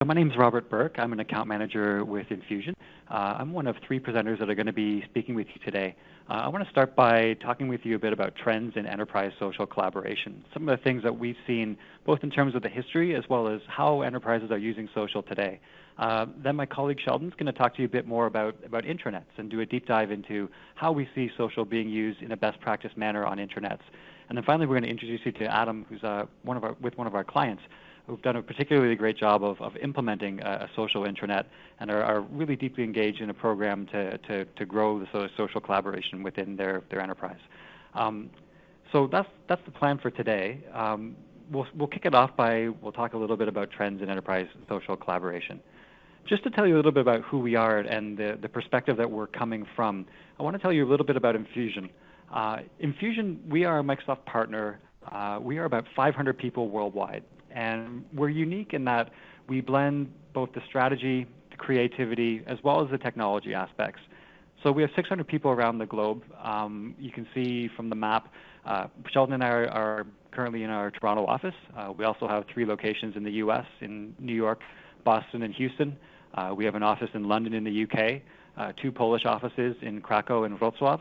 My name is Robert Burke. I'm an account manager with Infusion. I'm one of 3 presenters that are going to be speaking with you today. I want to start by talking with you a bit about trends in enterprise social collaboration, some of the things that we've seen both in terms of the history as well as how enterprises are using social today. Then my colleague Sheldon's going to talk to you a bit more about intranets and do a deep dive into how we see social being used in a best practice manner on intranets. And then finally, we're going to introduce you to Adam, who's one of our clients, who've done a particularly great job of implementing a social intranet and are really deeply engaged in a program to grow the social collaboration within their enterprise. So that's the plan for today. We'll kick it off we'll talk a little bit about trends in enterprise social collaboration. Just to tell you a little bit about who we are and the perspective that we're coming from, I want to tell you a little bit about Infusion. Infusion, we are a Microsoft partner. We are about 500 people worldwide. And we're unique in that we blend both the strategy, the creativity, as well as the technology aspects. So we have 600 people around the globe. You can see from the map, Sheldon and I are currently in our Toronto office. We also have 3 locations in the U.S., in New York, Boston, and Houston. We have an office in London in the U.K., 2 Polish offices in Krakow and Wrocław.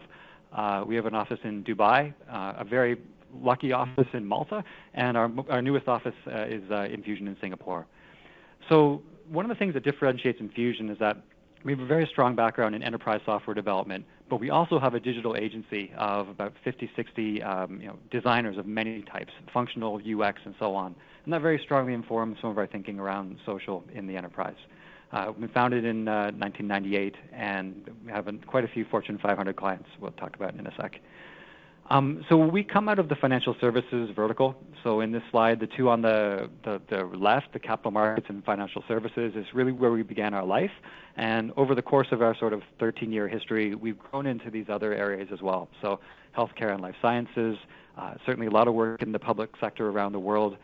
We have an office in Dubai, a very lucky office in Malta, and our newest office is Infusion in Singapore. So one of the things that differentiates Infusion is that we have a very strong background in enterprise software development, but we also have a digital agency of about 50, 60 designers of many types, functional, UX, and so on. And that very strongly informs some of our thinking around social in the enterprise. We founded in 1998, and we have quite a few Fortune 500 clients we'll talk about in a sec. So we come out of the financial services vertical. So in this slide, the 2 on the left, the capital markets and financial services, is really where we began our life. And over the course of our sort of 13-year history, we've grown into these other areas as well. So healthcare and life sciences, certainly a lot of work in the public sector around the world,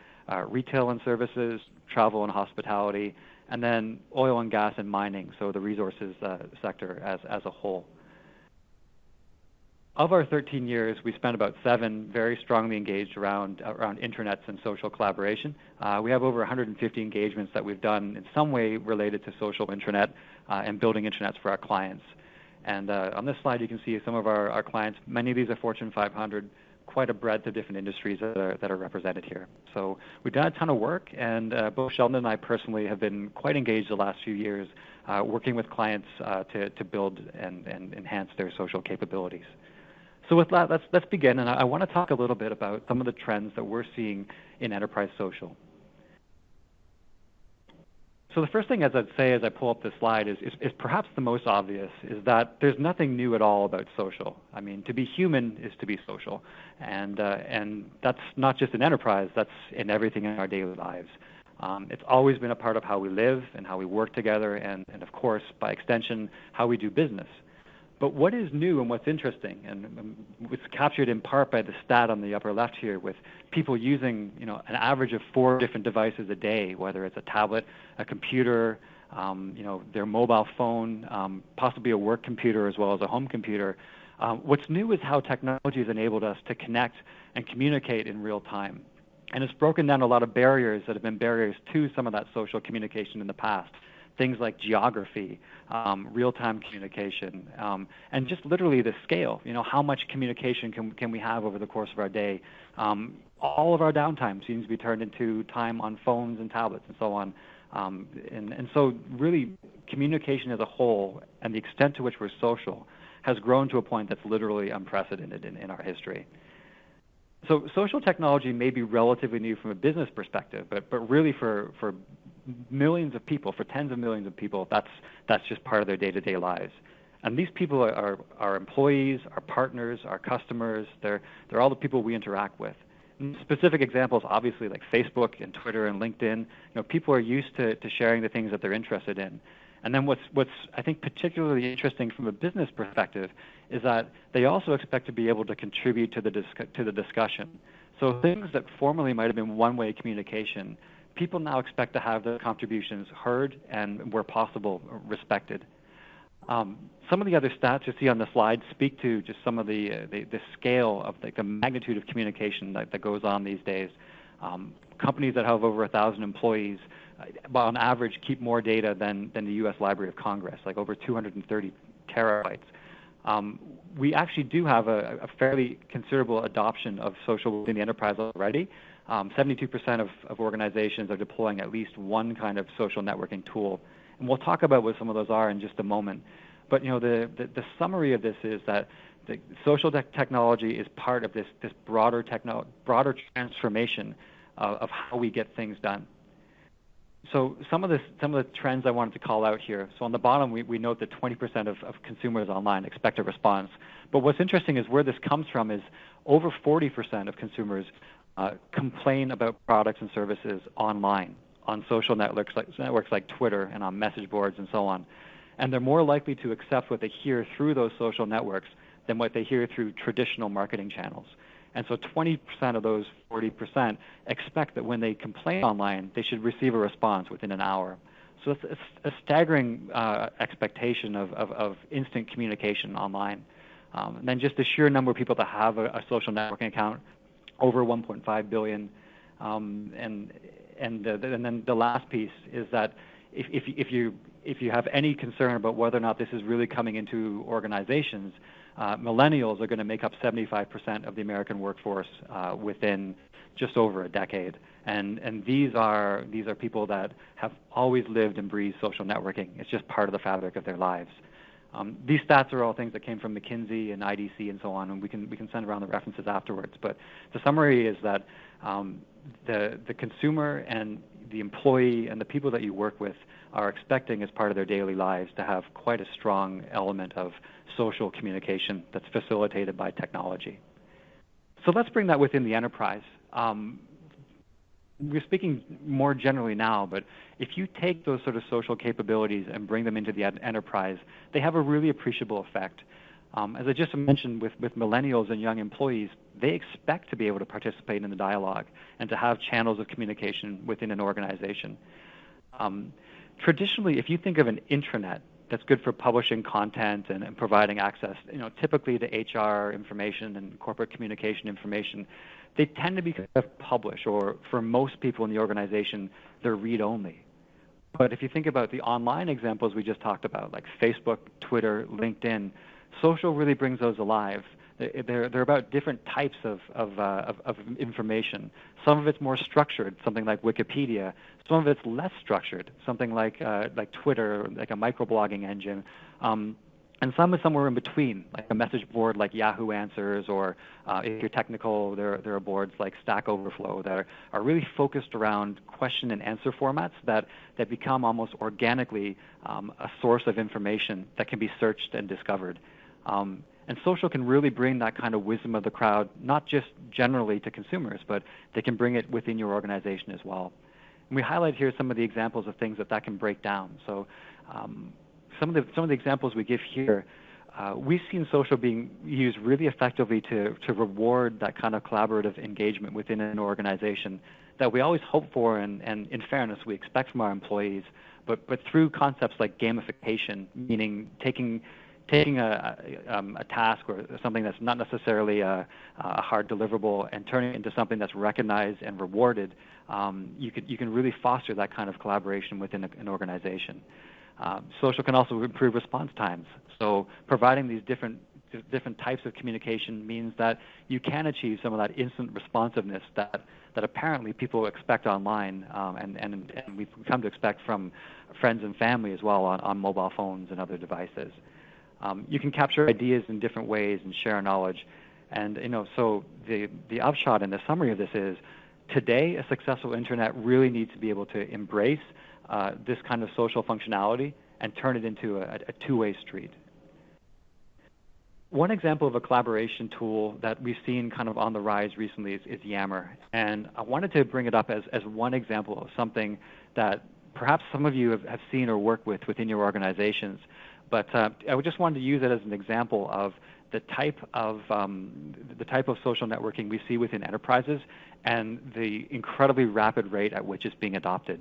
retail and services, travel and hospitality, and then oil and gas and mining, so the resources sector as a whole. Of our 13 years, we spent about 7 very strongly engaged around intranets and social collaboration. We have over 150 engagements that we've done in some way related to social intranet and building intranets for our clients. And on this slide, you can see some of our clients. Many of these are Fortune 500, quite a breadth of different industries that are represented here. So we've done a ton of work, and both Sheldon and I personally have been quite engaged the last few years working with clients to build and enhance their social capabilities. So with that, let's begin, and I want to talk a little bit about some of the trends that we're seeing in enterprise social. So the first thing, as I'd say as I pull up this slide, is perhaps the most obvious, is that there's nothing new at all about social. I mean, to be human is to be social, and that's not just in enterprise, that's in everything in our daily lives. It's always been a part of how we live and how we work together, and of course, by extension, how we do business. But what is new and what's interesting, and it's captured in part by the stat on the upper left here, with people using an average of 4 different devices a day, whether it's a tablet, a computer, their mobile phone, possibly a work computer as well as a home computer. What's new is how technology has enabled us to connect and communicate in real time. And it's broken down a lot of barriers that have been barriers to some of that social communication in the past. Things like geography, real-time communication, and just literally the scale. How much communication can we have over the course of our day? All of our downtime seems to be turned into time on phones and tablets and so on. And so really communication as a whole and the extent to which we're social has grown to a point that's literally unprecedented in our history. So social technology may be relatively new from a business perspective, but really for millions of people, for tens of millions of people, that's just part of their day-to-day lives. And these people are our employees, our partners, our customers. They're all the people we interact with. And specific examples, obviously, like Facebook and Twitter and LinkedIn. People are used to sharing the things that they're interested in. And then what's I think particularly interesting from a business perspective is that they also expect to be able to contribute to the discussion. So things that formerly might have been one-way communication, people now expect to have their contributions heard and, where possible, respected. Some of the other stats you see on the slide speak to just some of the scale of the magnitude of communication that goes on these days. Companies that have over 1,000 employees on average, keep more data than the U.S. Library of Congress, like over 230 terabytes. We actually do have a fairly considerable adoption of social within the enterprise already. 72% of organizations are deploying at least one kind of social networking tool. And we'll talk about what some of those are in just a moment. But the summary of this is that the social technology is part of this broader transformation of how we get things done. So some of the trends I wanted to call out here. So on the bottom, we note that 20% of consumers online expect a response. But what's interesting is where this comes from is over 40% of consumers complain about products and services online, on social networks like Twitter and on message boards and so on. And they're more likely to accept what they hear through those social networks than what they hear through traditional marketing channels. And so 20% of those 40% expect that when they complain online, they should receive a response within an hour. So it's a staggering expectation of instant communication online. And then just the sheer number of people that have a social networking account, over 1.5 billion. And then the last piece is that if you have any concern about whether or not this is really coming into organizations, millennials are going to make up 75% of the American workforce within just over a decade, and these are people that have always lived and breathed social networking. It's just part of the fabric of their lives. These stats are all things that came from McKinsey and IDC and so on, and we can send around the references afterwards. But the summary is that the consumer and the employee and the people that you work with are expecting as part of their daily lives to have quite a strong element of social communication that's facilitated by technology. So let's bring that within the enterprise. We're speaking more generally now, but if you take those sort of social capabilities and bring them into the enterprise, they have a really appreciable effect. As I just mentioned with millennials and young employees, they expect to be able to participate in the dialogue and to have channels of communication within an organization. Traditionally, if you think of an intranet that's good for publishing content and providing access, typically to HR information and corporate communication information, they tend to be kind of publish, or for most people in the organization, they're read-only. But if you think about the online examples we just talked about, like Facebook, Twitter, LinkedIn, social really brings those alive. They're about different types of information. Some of it's more structured, something like Wikipedia. Some of it's less structured, something like Twitter, like a microblogging engine. And some is somewhere in between, like a message board like Yahoo Answers, or if you're technical, there are boards like Stack Overflow that are really focused around question and answer formats that become almost organically a source of information that can be searched and discovered. And social can really bring that kind of wisdom of the crowd, not just generally to consumers, but they can bring it within your organization as well. And we highlight here some of the examples of things that can break down. So some of the examples we give here, we've seen social being used really effectively to reward that kind of collaborative engagement within an organization that we always hope for, and in fairness, we expect from our employees, but through concepts like gamification, meaning taking a task or something that's not necessarily a hard deliverable and turning it into something that's recognized and rewarded, you can really foster that kind of collaboration within an organization. Social can also improve response times. So providing these different types of communication means that you can achieve some of that instant responsiveness that apparently people expect online, and we've come to expect from friends and family as well on mobile phones and other devices. You can capture ideas in different ways and share knowledge. And so the upshot and the summary of this is, today a successful internet really needs to be able to embrace this kind of social functionality and turn it into a two-way street. One example of a collaboration tool that we've seen kind of on the rise recently is Yammer. And I wanted to bring it up as one example of something that perhaps some of you have seen or worked with within your organizations. But I just wanted to use it as an example of the type of social networking we see within enterprises and the incredibly rapid rate at which it's being adopted.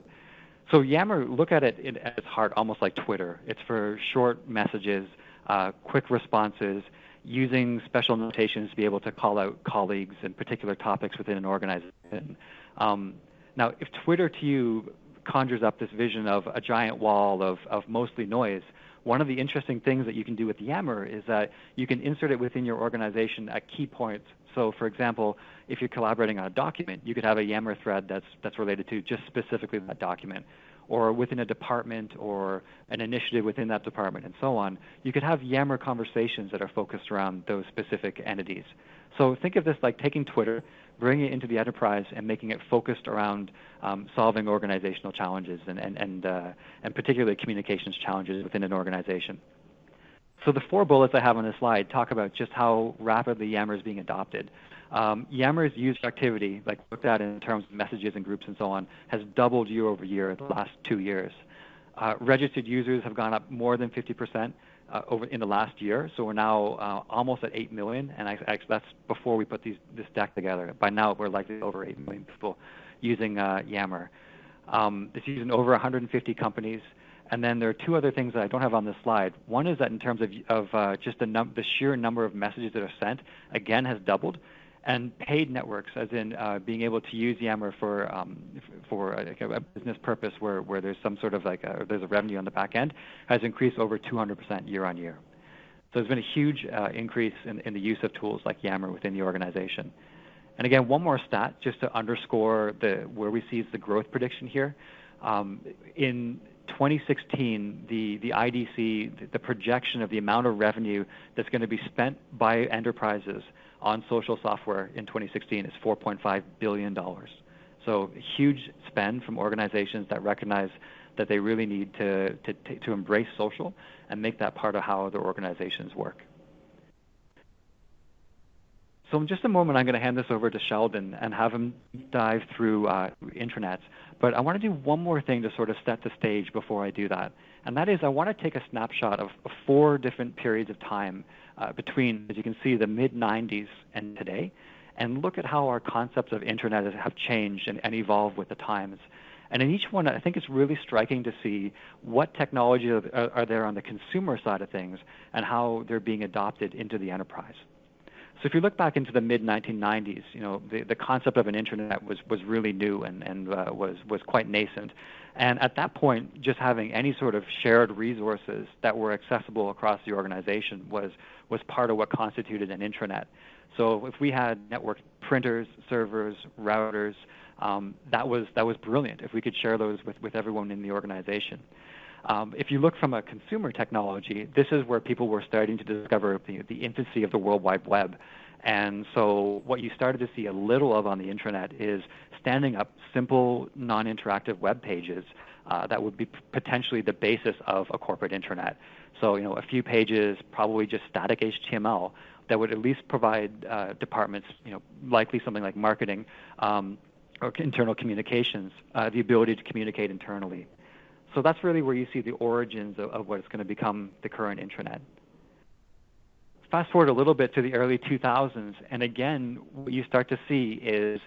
So Yammer, look at it at its heart almost like Twitter. It's for short messages, quick responses, using special notations to be able to call out colleagues and particular topics within an organization. Now, if Twitter to you conjures up this vision of a giant wall of mostly noise. One of the interesting things that you can do with Yammer is that you can insert it within your organization at key points. So, for example, if you're collaborating on a document, you could have a Yammer thread that's related to just specifically that document. Or within a department or an initiative within that department and so on, you could have Yammer conversations that are focused around those specific entities. So think of this like taking Twitter, bringing it into the enterprise, and making it focused around solving organizational challenges and particularly communications challenges within an organization. So the 4 bullets I have on this slide talk about just how rapidly Yammer is being adopted. Yammer's user activity, like looked at in terms of messages and groups and so on, has doubled year over year the last 2 years. Registered users have gone up more than 50% over in the last year, so we're now almost at 8 million, and that's before we put this deck together. By now, we're likely over 8 million people using Yammer. It's used in over 150 companies. And then there are 2 other things that I don't have on this slide. One is that in terms of just the sheer number of messages that are sent, again, has doubled. And paid networks, as in being able to use Yammer for a business purpose where there's some sort of there's a revenue on the back end, has increased over 200% year on year. So there's been a huge increase in the use of tools like Yammer within the organization. And again, one more stat just to underscore where we see the growth prediction here. In 2016, the IDC, the projection of the amount of revenue that's going to be spent by enterprises on social software in 2016 is $4.5 billion. So huge spend from organizations that recognize that they really need to embrace social and make that part of how their organizations work. So in just a moment, I'm going to hand this over to Sheldon and have him dive through Intranet. But I want to do one more thing to sort of set the stage before I do that. And that is I want to take a snapshot of 4 different periods of time between, as you can see, the mid-'90s and today, and look at how our concepts of Intranet have changed and evolved with the times. And in each one, I think it's really striking to see what technologies are there on the consumer side of things and how they're being adopted into the enterprise. So if you look back into the mid-1990s, the concept of an Intranet was really new and was quite nascent. And at that point, just having any sort of shared resources that were accessible across the organization was part of what constituted an intranet. So if we had network printers, servers, routers, that was brilliant if we could share those with everyone in the organization. If you look from a consumer technology, this is where people were starting to discover the infancy of the World Wide Web. And so what you started to see a little of on the intranet is standing up simple, non-interactive web pages that would be potentially the basis of a corporate intranet. So, a few pages, probably just static HTML, that would at least provide departments, likely something like marketing or internal communications, the ability to communicate internally. So that's really where you see the origins of what is going to become the current intranet. Fast forward a little bit to the early 2000s, and again, what you start to see is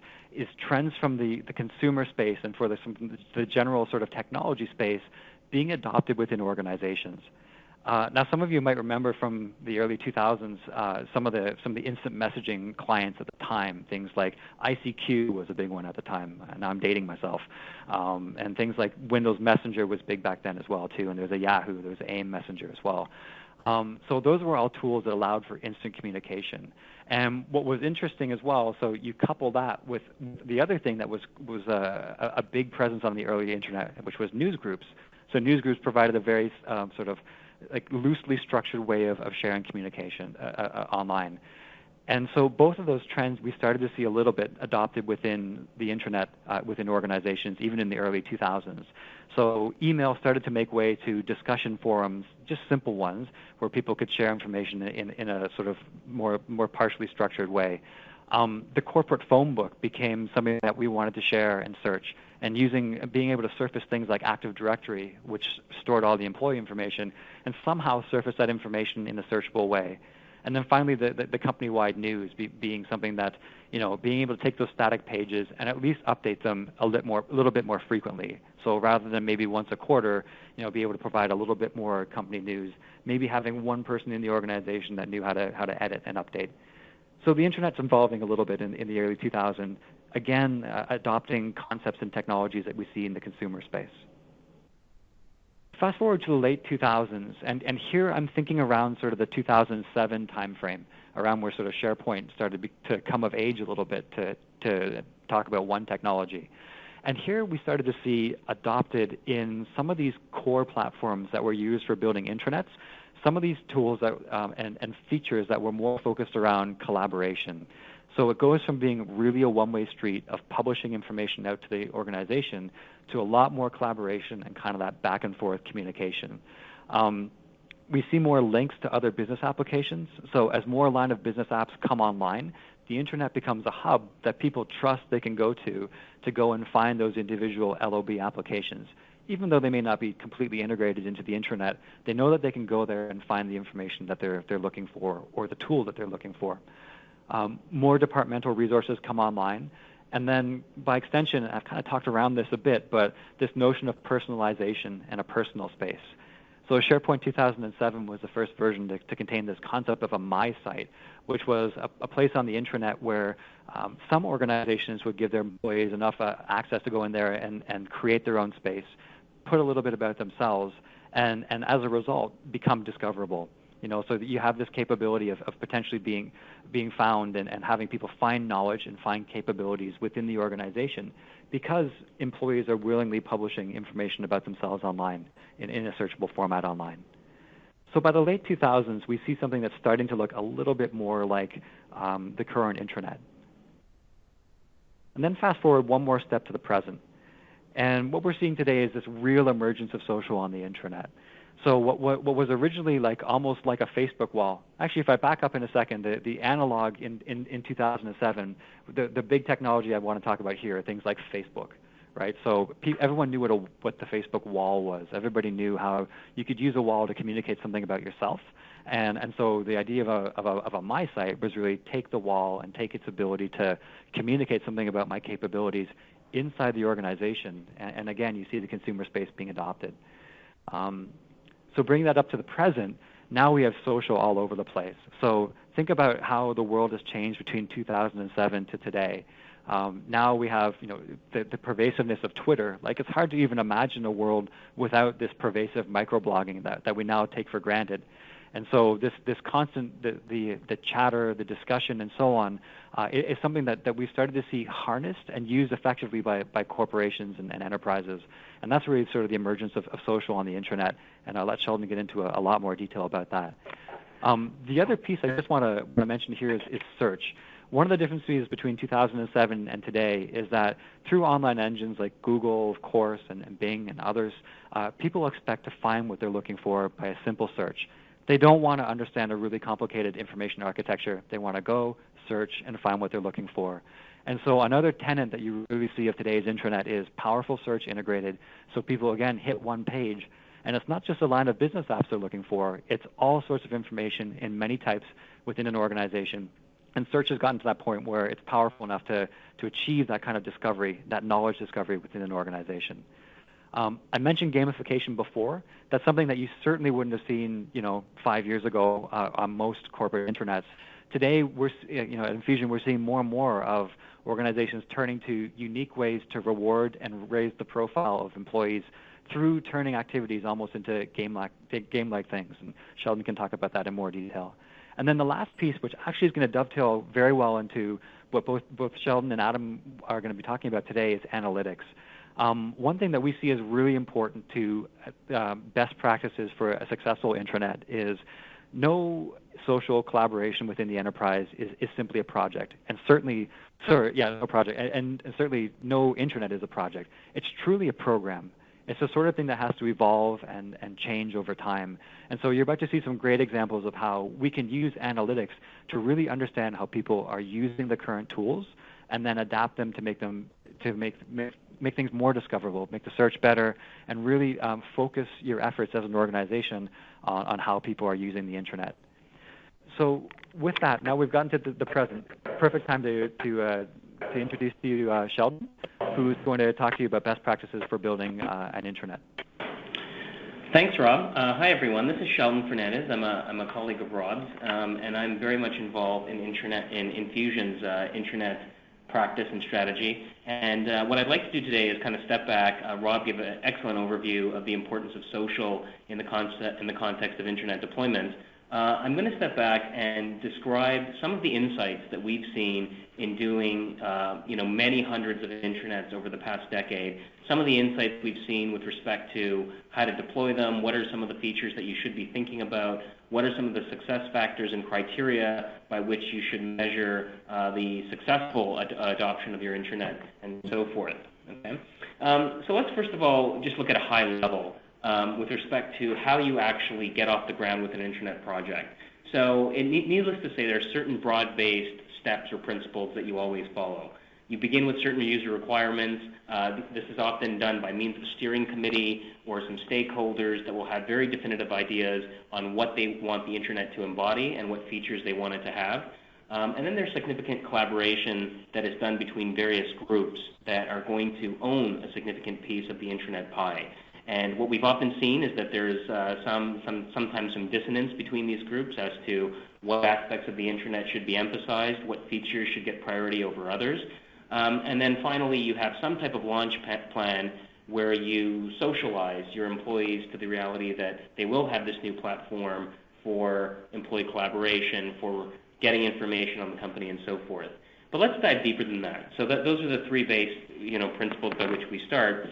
trends from the consumer space and for the general sort of technology space being adopted within organizations. Now, some of you might remember from the early 2000s some of the instant messaging clients at the time. Things like ICQ was a big one at the time. Now I'm dating myself. And things like Windows Messenger was big back then as well too. And there's a Yahoo, there's AIM Messenger as well. So those were all tools that allowed for instant communication. And what was interesting as well, so you couple that with the other thing that was a big presence on the early internet, which was newsgroups. So newsgroups provided a very sort of like loosely structured way of sharing communication online. And so both of those trends we started to see a little bit adopted within the intranet, within organizations, even in the early 2000s. So email started to make way to discussion forums, just simple ones, where people could share information in a sort of more partially structured way. The corporate phone book became something that we wanted to share and search, and being able to surface things like Active Directory, which stored all the employee information, and somehow surface that information in a searchable way. And then finally, the company-wide news being something that, being able to take those static pages and at least update them a little bit more frequently. So rather than maybe once a quarter, be able to provide a little bit more company news, maybe having one person in the organization that knew how to edit and update. So the internet's evolving a little bit in the early 2000s, again, adopting concepts and technologies that we see in the consumer space. Fast forward to the late 2000s, and here I'm thinking around sort of the 2007 timeframe, around where sort of SharePoint started to come of age a little bit to talk about one technology. And here we started to see adopted in some of these core platforms that were used for building intranets, some of these tools that, and features that were more focused around collaboration. So it goes from being really a one-way street of publishing information out to the organization to a lot more collaboration and kind of that back and forth communication. We see more links to other business applications. So as more line of business apps come online, the Intranet becomes a hub that people trust they can go to go and find those individual LOB applications. Even though they may not be completely integrated into the Intranet, they know that they can go there and find the information that they're looking for or the tool that they're looking for. More departmental resources come online. And then by extension, I've kind of talked around this a bit, but this notion of personalization and a personal space. So SharePoint 2007 was the first version to contain this concept of a My Site, which was a place on the intranet where some organizations would give their employees enough access to go in there and create their own space, put a little bit about themselves, and as a result, become discoverable. So that you have this capability of potentially being found and having people find knowledge and find capabilities within the organization because employees are willingly publishing information about themselves online in a searchable format online. So by the late 2000s, we see something that's starting to look a little bit more like the current intranet. And then fast forward one more step to the present. And what we're seeing today is this real emergence of social on the intranet. So what was originally almost like a Facebook wall. Actually, if I back up in a second, the analog in 2007, the big technology I want to talk about here are things like Facebook, right? So everyone knew what the Facebook wall was. Everybody knew how you could use a wall to communicate something about yourself. And so the idea of a My Site was really take the wall and take its ability to communicate something about my capabilities inside the organization. And again, you see the consumer space being adopted. So bringing that up to the present, now we have social all over the place. So think about how the world has changed between 2007 to today. Now we have, the pervasiveness of Twitter. It's hard to even imagine a world without this pervasive microblogging that we now take for granted. And so this constant, the chatter, the discussion, and so on, is something that we've started to see harnessed and used effectively by corporations and enterprises. And that's really sort of the emergence of social on the intranet. And I'll let Sheldon get into a lot more detail about that. The other piece I just want to mention here is search. One of the differences between 2007 and today is that through online engines like Google, of course, and Bing and others, people expect to find what they're looking for by a simple search. They don't want to understand a really complicated information architecture. They want to go, search, and find what they're looking for. And so another tenet that you really see of today's intranet is powerful search integrated. So people, again, hit one page. And it's not just a line of business apps they're looking for. It's all sorts of information in many types within an organization. And search has gotten to that point where it's powerful enough to achieve that kind of discovery, that knowledge discovery within an organization. I mentioned gamification before. That's something that you certainly wouldn't have seen, 5 years ago on most corporate intranets. Today, at Infusion, we're seeing more and more of organizations turning to unique ways to reward and raise the profile of employees through turning activities almost into game-like things. And Sheldon can talk about that in more detail. And then the last piece, which actually is going to dovetail very well into what both Sheldon and Adam are going to be talking about today, is analytics. One thing that we see as really important to best practices for a successful intranet is no social collaboration within the enterprise is simply a project, and certainly, no project, and certainly no intranet is a project. It's truly a program. It's the sort of thing that has to evolve and change over time. And so you're about to see some great examples of how we can use analytics to really understand how people are using the current tools and then adapt them to make things more discoverable, make the search better, and really focus your efforts as an organization on how people are using the intranet. So with that, now we've gotten to the present. Perfect time to introduce to you Sheldon, who's going to talk to you about best practices for building an intranet. Thanks, Rob. Hi, everyone. This is Sheldon Fernandez. I'm a colleague of Rob's, and I'm very much involved in Infusion's intranet practice and strategy. And what I'd like to do today is kind of step back. Rob gave an excellent overview of the importance of social in the context of intranet deployment. I'm going to step back and describe some of the insights that we've seen in doing, many hundreds of intranets over the past decade. Some of the insights we've seen with respect to how to deploy them, what are some of the features that you should be thinking about, what are some of the success factors and criteria by which you should measure the successful adoption of your intranet, and so forth. Okay? So let's first of all just look at a high level. With respect to how you actually get off the ground with an intranet project. So needless to say, there are certain broad-based steps or principles that you always follow. You begin with certain user requirements. This is often done by means of a steering committee or some stakeholders that will have very definitive ideas on what they want the intranet to embody and what features they want it to have. And then there's significant collaboration that is done between various groups that are going to own a significant piece of the intranet pie. And what we've often seen is that there's sometimes some dissonance between these groups as to what aspects of the intranet should be emphasized, what features should get priority over others. And then finally, you have some type of launch plan where you socialize your employees to the reality that they will have this new platform for employee collaboration, for getting information on the company, and so forth. But let's dive deeper than that. So those are the three base principles by which we start.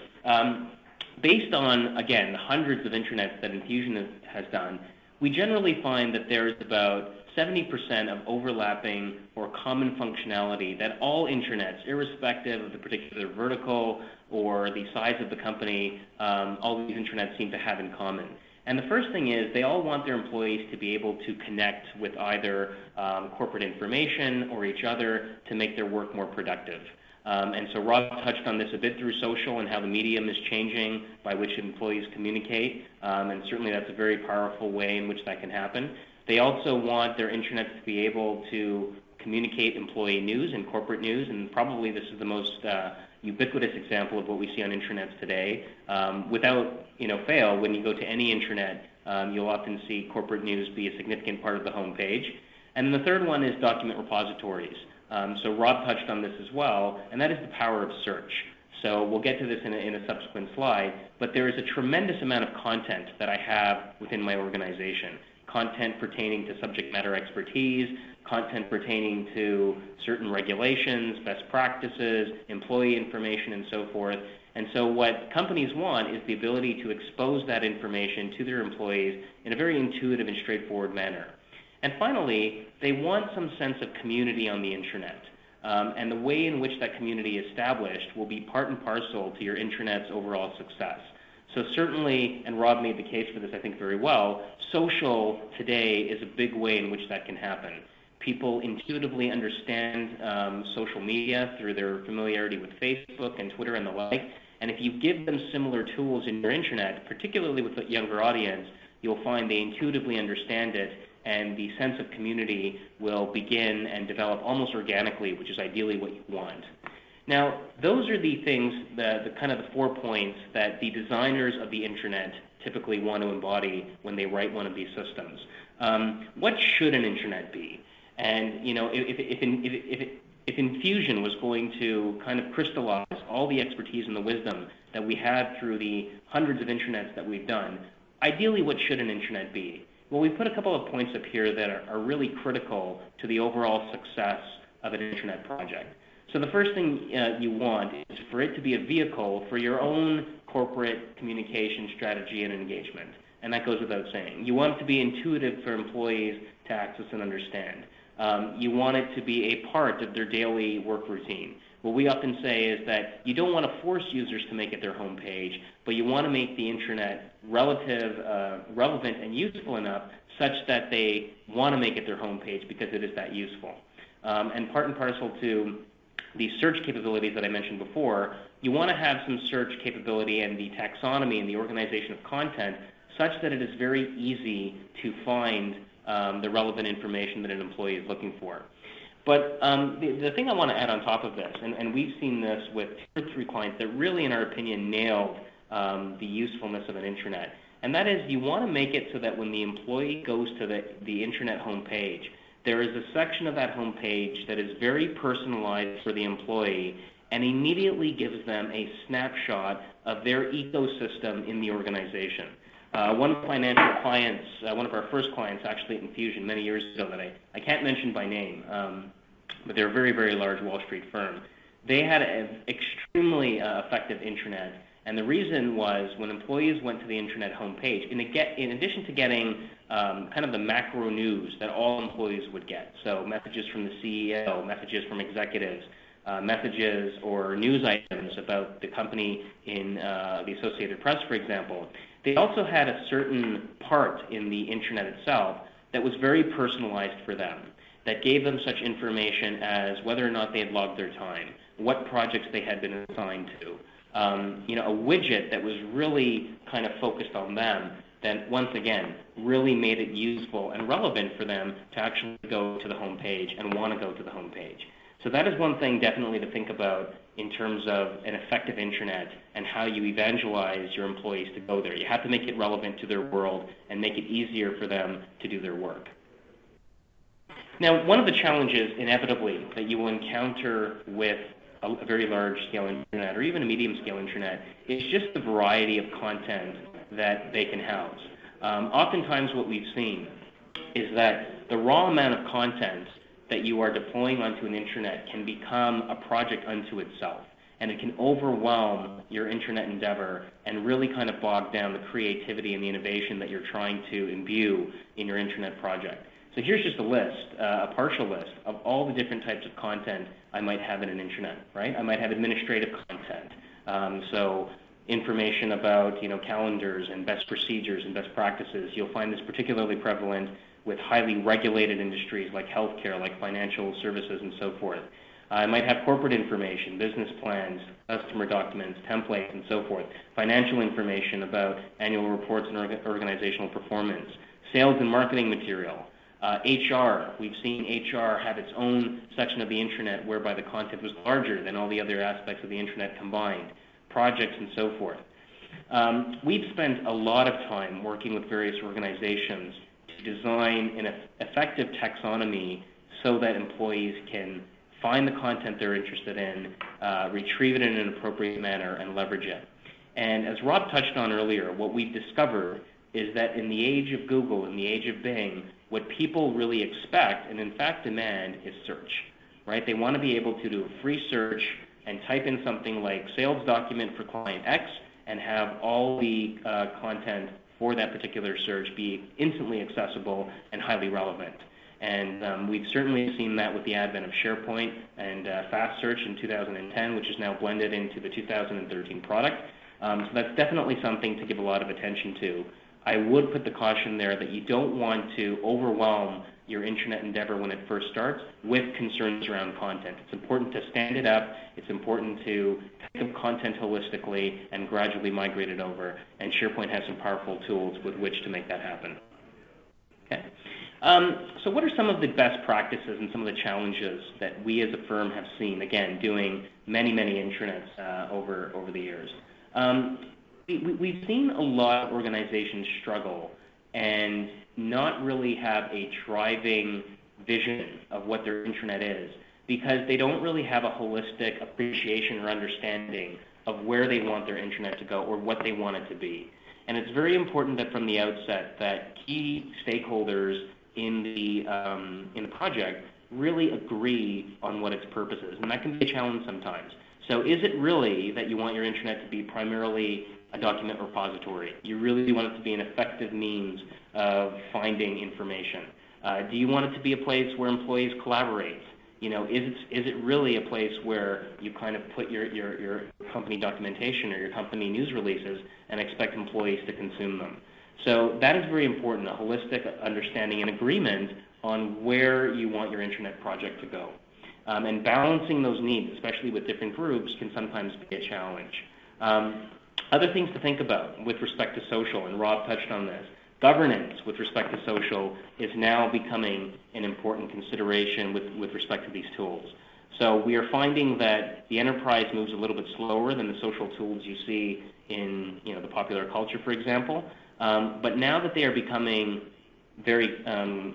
Based on, again, hundreds of intranets that Infusion has done, we generally find that there is about 70% of overlapping or common functionality that all intranets, irrespective of the particular vertical or the size of the company, all these intranets seem to have in common. And the first thing is they all want their employees to be able to connect with either corporate information or each other to make their work more productive. And so Rob touched on this a bit through social and how the medium is changing by which employees communicate, and certainly that's a very powerful way in which that can happen. They also want their intranets to be able to communicate employee news and corporate news, and probably this is the most ubiquitous example of what we see on intranets today. Without fail, when you go to any intranet, you'll often see corporate news be a significant part of the home page. And then the third one is document repositories. So Rob touched on this as well, and that is the power of search. So we'll get to this in a subsequent slide, but there is a tremendous amount of content that I have within my organization. Content pertaining to subject matter expertise, content pertaining to certain regulations, best practices, employee information, and so forth. And so what companies want is the ability to expose that information to their employees in a very intuitive and straightforward manner. And finally, they want some sense of community on the intranet. And the way in which that community is established will be part and parcel to your intranet's overall success. So certainly, and Rob made the case for this I think very well, social today is a big way in which that can happen. People intuitively understand social media through their familiarity with Facebook and Twitter and the like. And if you give them similar tools in your intranet, particularly with a younger audience, you'll find they intuitively understand it, and the sense of community will begin and develop almost organically, which is ideally what you want. Now, those are the things, the kind of the 4 points that the designers of the intranet typically want to embody when they write one of these systems. What should an intranet be? And if Infusion was going to kind of crystallize all the expertise and the wisdom that we have through the hundreds of intranets that we've done, ideally what should an intranet be? Well, we put a couple of points up here that are really critical to the overall success of an intranet project. So the first thing you want is for it to be a vehicle for your own corporate communication strategy and engagement. And that goes without saying. You want it to be intuitive for employees to access and understand. You want it to be a part of their daily work routine. What we often say is that you don't want to force users to make it their home page, but you want to make the intranet relevant and useful enough such that they want to make it their home page because it is that useful. And part and parcel to the search capabilities that I mentioned before, you want to have some search capability and the taxonomy and the organization of content such that it is very easy to find the relevant information that an employee is looking for. But the thing I want to add on top of this, and we've seen this with 2 or 3 clients that really, in our opinion, nailed the usefulness of an intranet, and that is you want to make it so that when the employee goes to the intranet homepage, there is a section of that homepage that is very personalized for the employee and immediately gives them a snapshot of their ecosystem in the organization. One of financial clients, one of our first clients actually at Infusion many years ago that I can't mention by name, but they're a very, very large Wall Street firm. They had an extremely effective intranet, and the reason was when employees went to the intranet homepage, in addition to getting kind of the macro news that all employees would get, so messages from the CEO, messages from executives, messages or news items about the company in the Associated Press, for example, they also had a certain part in the intranet itself that was very personalized for them, that gave them such information as whether or not they had logged their time, what projects they had been assigned to, a widget that was really kind of focused on them, that once again really made it useful and relevant for them to actually go to the home page and want to go to the home page. So that is one thing definitely to think about in terms of an effective intranet and how you evangelize your employees to go there. You have to make it relevant to their world and make it easier for them to do their work. Now, one of the challenges, inevitably, that you will encounter with a very large-scale intranet or even a medium-scale intranet is just the variety of content that they can house. Oftentimes what we've seen is that the raw amount of content that you are deploying onto an intranet can become a project unto itself, and it can overwhelm your intranet endeavor and really kind of bog down the creativity and the innovation that you're trying to imbue in your intranet project. So here's just a list, a partial list of all the different types of content I might have in an intranet, right? I might have administrative content, so information about calendars and best procedures and best practices. You'll find this particularly prevalent with highly regulated industries like healthcare, like financial services, and so forth. I might have corporate information, business plans, customer documents, templates, and so forth, financial information about annual reports and organizational performance, sales and marketing material, HR. We've seen HR have its own section of the intranet whereby the content was larger than all the other aspects of the intranet combined, projects, and so forth. We've spent a lot of time working with various organizations to design an effective taxonomy so that employees can find the content they're interested in, retrieve it in an appropriate manner, and leverage it. And as Rob touched on earlier, what we've discovered is that in the age of Google, in the age of Bing, what people really expect and in fact demand is search, right? They want to be able to do a free search and type in something like sales document for client X and have all the content for that particular search be instantly accessible and highly relevant. And we've certainly seen that with the advent of SharePoint and Fast Search in 2010, which is now blended into the 2013 product. So that's definitely something to give a lot of attention to. I would put the caution there that you don't want to overwhelm your intranet endeavor when it first starts with concerns around content. It's important to stand it up. It's important to take up content holistically and gradually migrate it over. And SharePoint has some powerful tools with which to make that happen. Okay. So what are some of the best practices and some of the challenges that we as a firm have seen, again, doing many, many intranets over the years? We've seen a lot of organizations struggle and not really have a driving vision of what their intranet is because they don't really have a holistic appreciation or understanding of where they want their intranet to go or what they want it to be. And it's very important that from the outset that key stakeholders in the project really agree on what its purpose is, and that can be a challenge sometimes. So is it really that you want your intranet to be primarily a document repository? You really want it to be an effective means of finding information? Do you want it to be a place where employees collaborate? Is it really a place where you kind of put your company documentation or your company news releases and expect employees to consume them? So that is very important, a holistic understanding and agreement on where you want your intranet project to go. And balancing those needs, especially with different groups, can sometimes be a challenge. Other things to think about with respect to social, and Rob touched on this, governance with respect to social is now becoming an important consideration with respect to these tools. So we are finding that the enterprise moves a little bit slower than the social tools you see in the popular culture, for example. But now that they are becoming very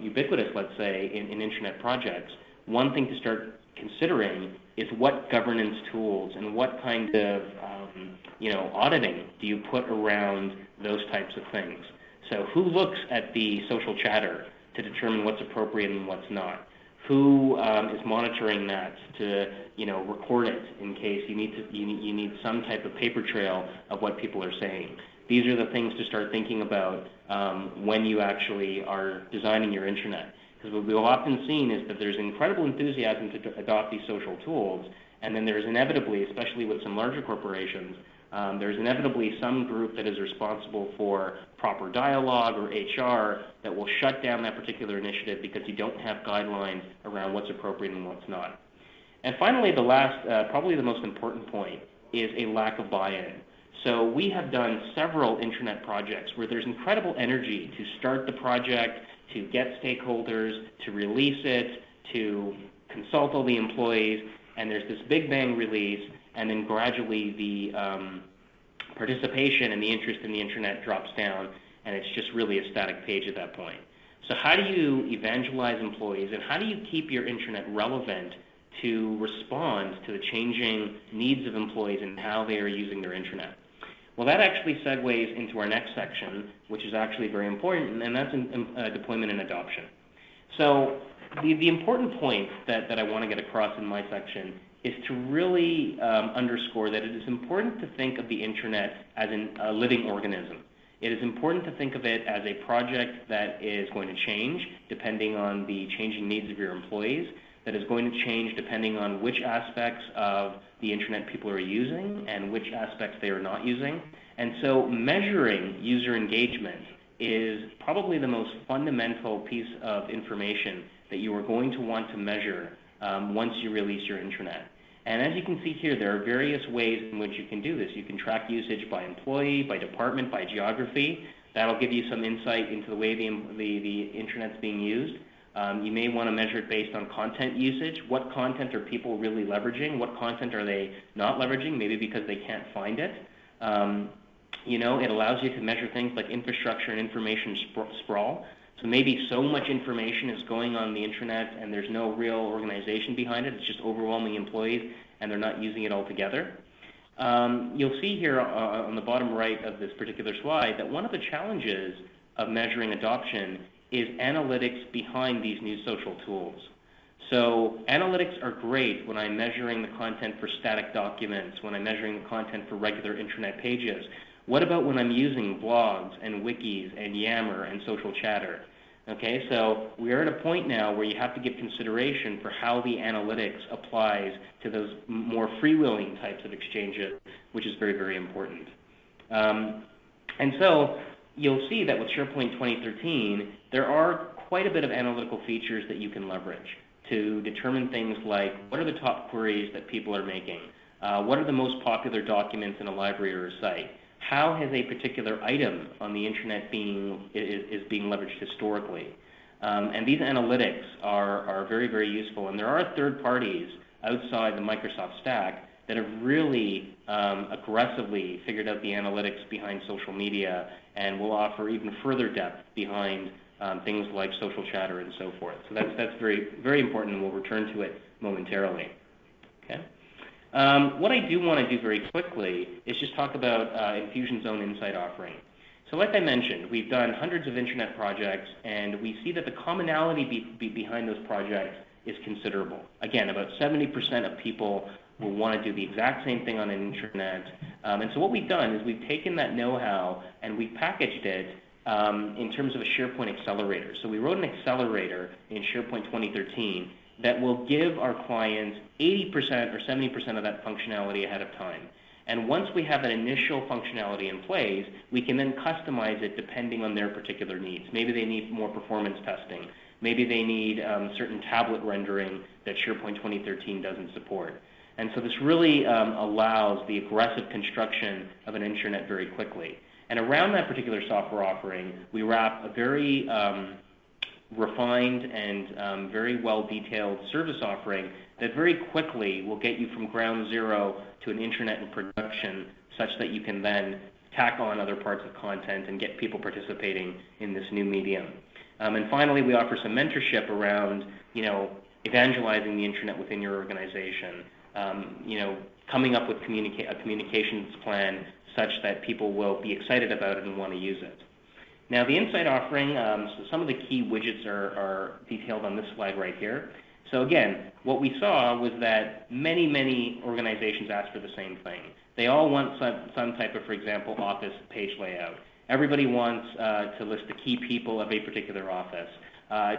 ubiquitous, let's say, in internet projects, one thing to start considering is what governance tools and what kind of auditing do you put around those types of things. So who looks at the social chatter to determine what's appropriate and what's not? Who is monitoring that to record it in case you need some type of paper trail of what people are saying? These are the things to start thinking about when you actually are designing your intranet. Because what we've often seen is that there's incredible enthusiasm to adopt these social tools, and then there's inevitably, especially with some larger corporations, there's inevitably some group that is responsible for proper dialogue or HR that will shut down that particular initiative because you don't have guidelines around what's appropriate and what's not. And finally, the last, probably the most important point, is a lack of buy-in. So we have done several intranet projects where there's incredible energy to start the project, to get stakeholders, to release it, to consult all the employees, and there's this big bang release, and then gradually the participation and the interest in the intranet drops down, and it's just really a static page at that point. So how do you evangelize employees, and how do you keep your intranet relevant to respond to the changing needs of employees and how they are using their intranet? Well, that actually segues into our next section, which is actually very important, and that's deployment and adoption. So the important point that I want to get across in my section is to really underscore that it is important to think of the intranet as a living organism. It is important to think of it as a project that is going to change depending on the changing needs of your employees, that is going to change depending on which aspects of the intranet people are using and which aspects they are not using. And so measuring user engagement is probably the most fundamental piece of information that you are going to want to measure once you release your intranet. And as you can see here, there are various ways in which you can do this. You can track usage by employee, by department, by geography. That'll give you some insight into the way the intranet's being used. You may want to measure it based on content usage. What content are people really leveraging? What content are they not leveraging, maybe because they can't find it? It allows you to measure things like infrastructure and information sprawl. So maybe so much information is going on the intranet and there's no real organization behind it. It's just overwhelming employees and they're not using it all together. You'll see here on the bottom right of this particular slide that one of the challenges of measuring adoption is analytics behind these new social tools. So analytics are great when I'm measuring the content for static documents, when I'm measuring the content for regular intranet pages. What about when I'm using blogs and wikis and Yammer and social chatter? Okay, so we are at a point now where you have to give consideration for how the analytics applies to those more freewheeling types of exchanges, which is very, very important. And so you'll see that with SharePoint 2013, there are quite a bit of analytical features that you can leverage to determine things like what are the top queries that people are making, what are the most popular documents in a library or a site, how has a particular item on the intranet is being leveraged historically. And these analytics are very, very useful. And there are third parties outside the Microsoft stack that have really aggressively figured out the analytics behind social media and will offer even further depth behind things like social chatter and so forth. So that's very, very important, and we'll return to it momentarily. Okay. What I do want to do very quickly is just talk about Infusion's own Insight offering. So like I mentioned, we've done hundreds of intranet projects, and we see that the commonality behind those projects is considerable. Again, about 70% of people will want to do the exact same thing on an intranet. And so what we've done is we've taken that know-how and we've packaged it in terms of a SharePoint accelerator. So we wrote an accelerator in SharePoint 2013 that will give our clients 80% or 70% of that functionality ahead of time. And once we have that initial functionality in place, we can then customize it depending on their particular needs. Maybe they need more performance testing. Maybe they need certain tablet rendering that SharePoint 2013 doesn't support. And so this really allows the aggressive construction of an intranet very quickly. And around that particular software offering, we wrap a very refined and very well-detailed service offering that very quickly will get you from ground zero to an intranet in production such that you can then tack on other parts of content and get people participating in this new medium. And finally, we offer some mentorship around, evangelizing the intranet within your organization, coming up with a communications plan such that people will be excited about it and want to use it. Now, the Insight offering, so some of the key widgets are detailed on this slide right here. So again, what we saw was that many organizations asked for the same thing. They all want some type of, for example, office page layout. Everybody wants to list the key people of a particular office.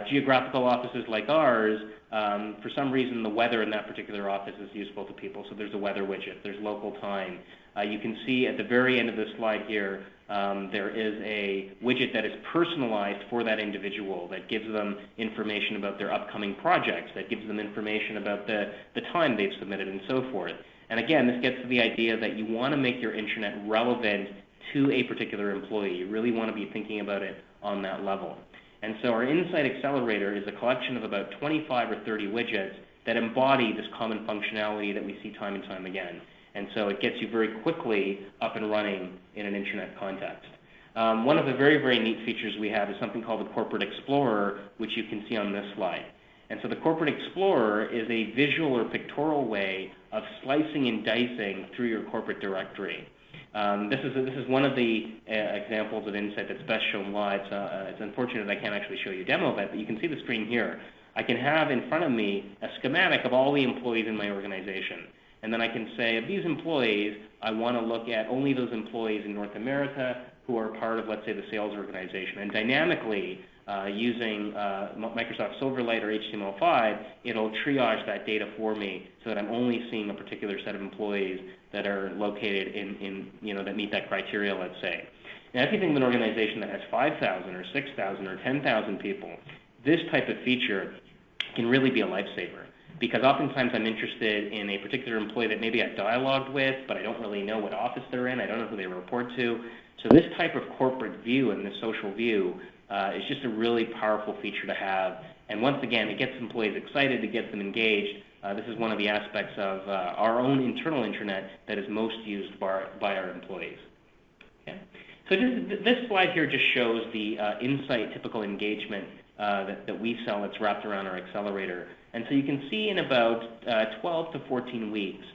Geographical offices like ours, for some reason the weather in that particular office is useful to people, so there's a weather widget, there's local time. You can see at the very end of this slide here, there is a widget that is personalized for that individual, that gives them information about their upcoming projects, that gives them information about the time they've submitted and so forth. And again, this gets to the idea that you want to make your intranet relevant to a particular employee. You really want to be thinking about it on that level. And so our Insight Accelerator is a collection of about 25 or 30 widgets that embody this common functionality that we see time and time again. And so it gets you very quickly up and running in an intranet context. One of the very neat features we have is something called the Corporate Explorer, which you can see on this slide. And so the Corporate Explorer is a visual or pictorial way of slicing and dicing through your corporate directory. This is one of the examples of Insight that's best shown live. It's unfortunate I can't actually show you a demo of it, but you can see the screen here. I can have in front of me a schematic of all the employees in my organization. And then I can say, of these employees, I want to look at only those employees in North America who are part of, let's say, the sales organization. And dynamically, using Microsoft Silverlight or HTML5, it'll triage that data for me so that I'm only seeing a particular set of employees that are located in that meet that criteria, let's say. Now, if you think of an organization that has 5,000 or 6,000 or 10,000 people, this type of feature can really be a lifesaver. Because oftentimes I'm interested in a particular employee that maybe I've dialogued with, but I don't really know what office they're in. I don't know who they report to. So this type of corporate view and this social view is just a really powerful feature to have. And once again, it gets employees excited, it gets them engaged. This is one of the aspects of our own internal intranet that is most used by our employees. Okay? So this slide here just shows the Insight typical engagement that we sell that's wrapped around our accelerator. And so you can see in about 12 to 14 weeks,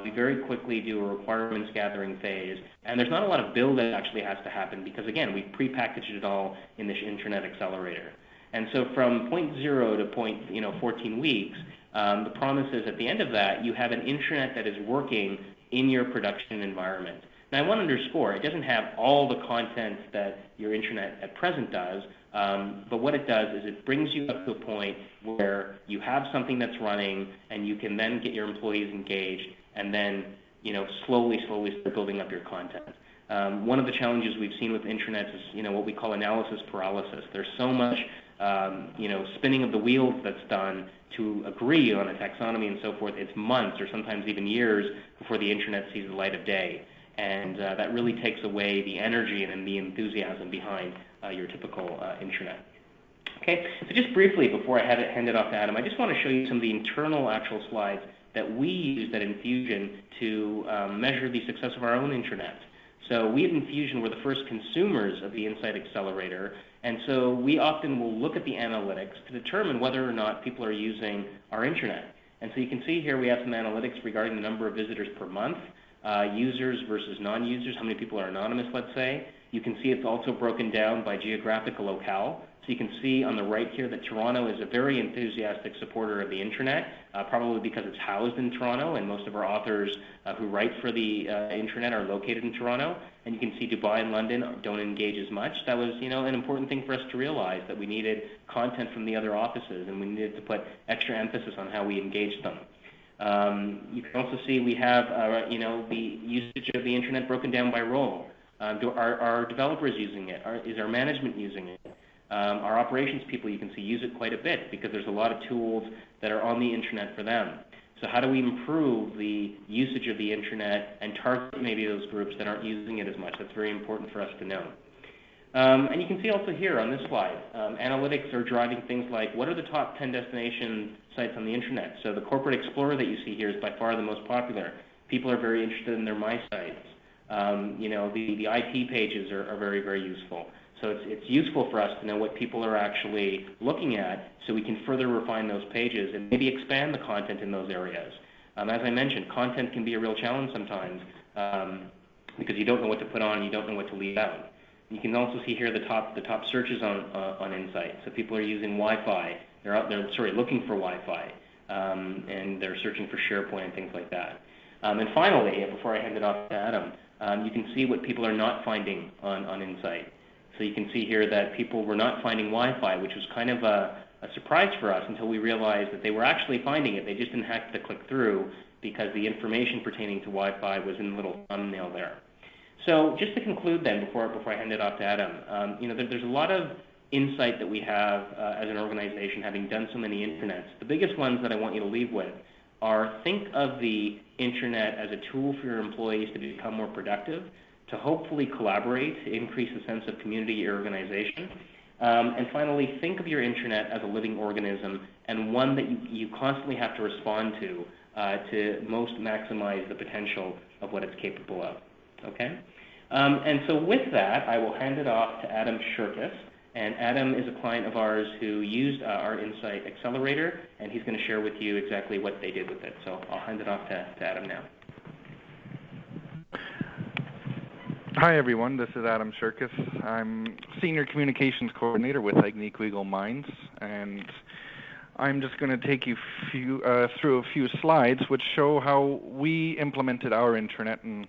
we very quickly do a requirements gathering phase. And there's not a lot of build that actually has to happen because, again, we prepackaged it all in this Intranet accelerator. And so from point 0 to point 14 weeks, the promise is at the end of that, you have an intranet that is working in your production environment. Now, I want to underscore, it doesn't have all the content that your intranet at present does, but what it does is it brings you up to a point where you have something that's running and you can then get your employees engaged and then slowly start building up your content. One of the challenges we've seen with intranets is what we call analysis paralysis. There's so much spinning of the wheels that's done to agree on a taxonomy and so forth. It's months or sometimes even years before the intranet sees the light of day. And that really takes away the energy and the enthusiasm behind your typical intranet. Okay, so just briefly before I hand it off to Adam, I just want to show you some of the internal actual slides that we used at Infusion to measure the success of our own intranet. So we at Infusion were the first consumers of the Insight Accelerator, and so we often will look at the analytics to determine whether or not people are using our intranet. And so you can see here we have some analytics regarding the number of visitors per month, users versus non-users, how many people are anonymous, let's say. You can see it's also broken down by geographical locale. So you can see on the right here that Toronto is a very enthusiastic supporter of the intranet, probably because it's housed in Toronto, and most of our authors who write for the intranet are located in Toronto. And you can see Dubai and London don't engage as much. That was, an important thing for us to realize, that we needed content from the other offices, and we needed to put extra emphasis on how we engaged them. You can also see we have, the usage of the intranet broken down by role. Are our developers using it? Is our management using it? Our operations people, you can see, use it quite a bit because there's a lot of tools that are on the intranet for them. So how do we improve the usage of the intranet and target maybe those groups that aren't using it as much? That's very important for us to know. And you can see also here on this slide, analytics are driving things like what are the top 10 destination sites on the intranet. So the Corporate Explorer that you see here is by far the most popular. People are very interested in their My Sites. The IP pages are very, very useful. So it's useful for us to know what people are actually looking at so we can further refine those pages and maybe expand the content in those areas. As I mentioned, content can be a real challenge sometimes because you don't know what to put on and you don't know what to leave out. You can also see here the top searches on Insight. So people are using Wi-Fi. They're looking for Wi-Fi, and they're searching for SharePoint and things like that. And finally, before I hand it off to Adam, you can see what people are not finding on Insight. So you can see here that people were not finding Wi-Fi, which was kind of a surprise for us until we realized that they were actually finding it. They just didn't have to click through because the information pertaining to Wi-Fi was in the little thumbnail there. So just to conclude then, before I hand it off to Adam, there's a lot of insight that we have as an organization, having done so many intranets. The biggest ones that I want you to leave with are think of the intranet as a tool for your employees to become more productive, to hopefully collaborate, to increase the sense of community at your organization. And finally, think of your intranet as a living organism and one that you constantly have to respond to most maximize the potential of what it's capable of. Okay? And so with that, I will hand it off to Adam Shurkis. And Adam is a client of ours who used our Insight Accelerator, and he's going to share with you exactly what they did with it. So I'll hand it off to Adam now. Hi, everyone. This is Adam Shurkis. I'm Senior Communications Coordinator with Agnico Eagle Mines, and I'm just going to take you through a few slides which show how we implemented our intranet and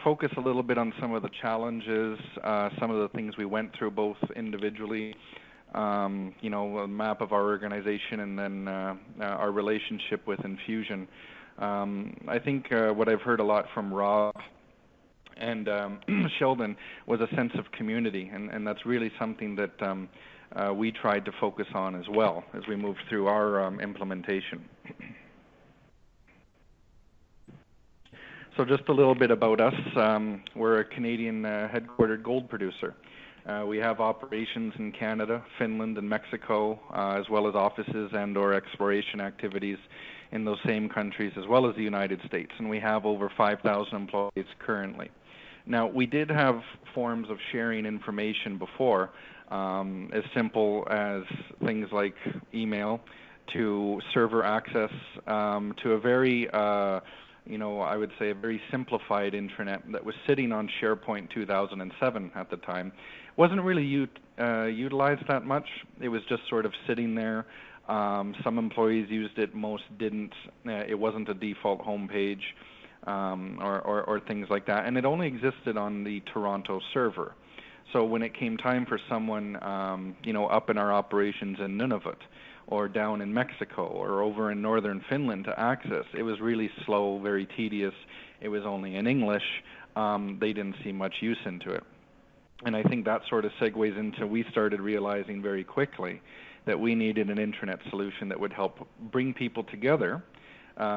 focus a little bit on some of the challenges, some of the things we went through both individually, a map of our organization, and then our relationship with Infusion. I think what I've heard a lot from Rob and Sheldon was a sense of community, and that's really something that we tried to focus on as well as we moved through our implementation. So just a little bit about us. We're a Canadian headquartered gold producer. We have operations in Canada, Finland, and Mexico, as well as offices and or exploration activities in those same countries, as well as the United States. And we have over 5,000 employees currently. Now, we did have forms of sharing information before, as simple as things like email, to server access, to a very I would say a very simplified intranet that was sitting on SharePoint 2007 at the time. Wasn't really utilized that much. It was just sort of sitting there. Some employees used it, most didn't. It wasn't a default homepage or things like that. And it only existed on the Toronto server. So when it came time for someone, up in our operations in Nunavut, or down in Mexico, or over in northern Finland to access, it was really slow, very tedious. It was only in English. They didn't see much use into it. And I think that sort of segues into we started realizing very quickly that we needed an intranet solution that would help bring people together,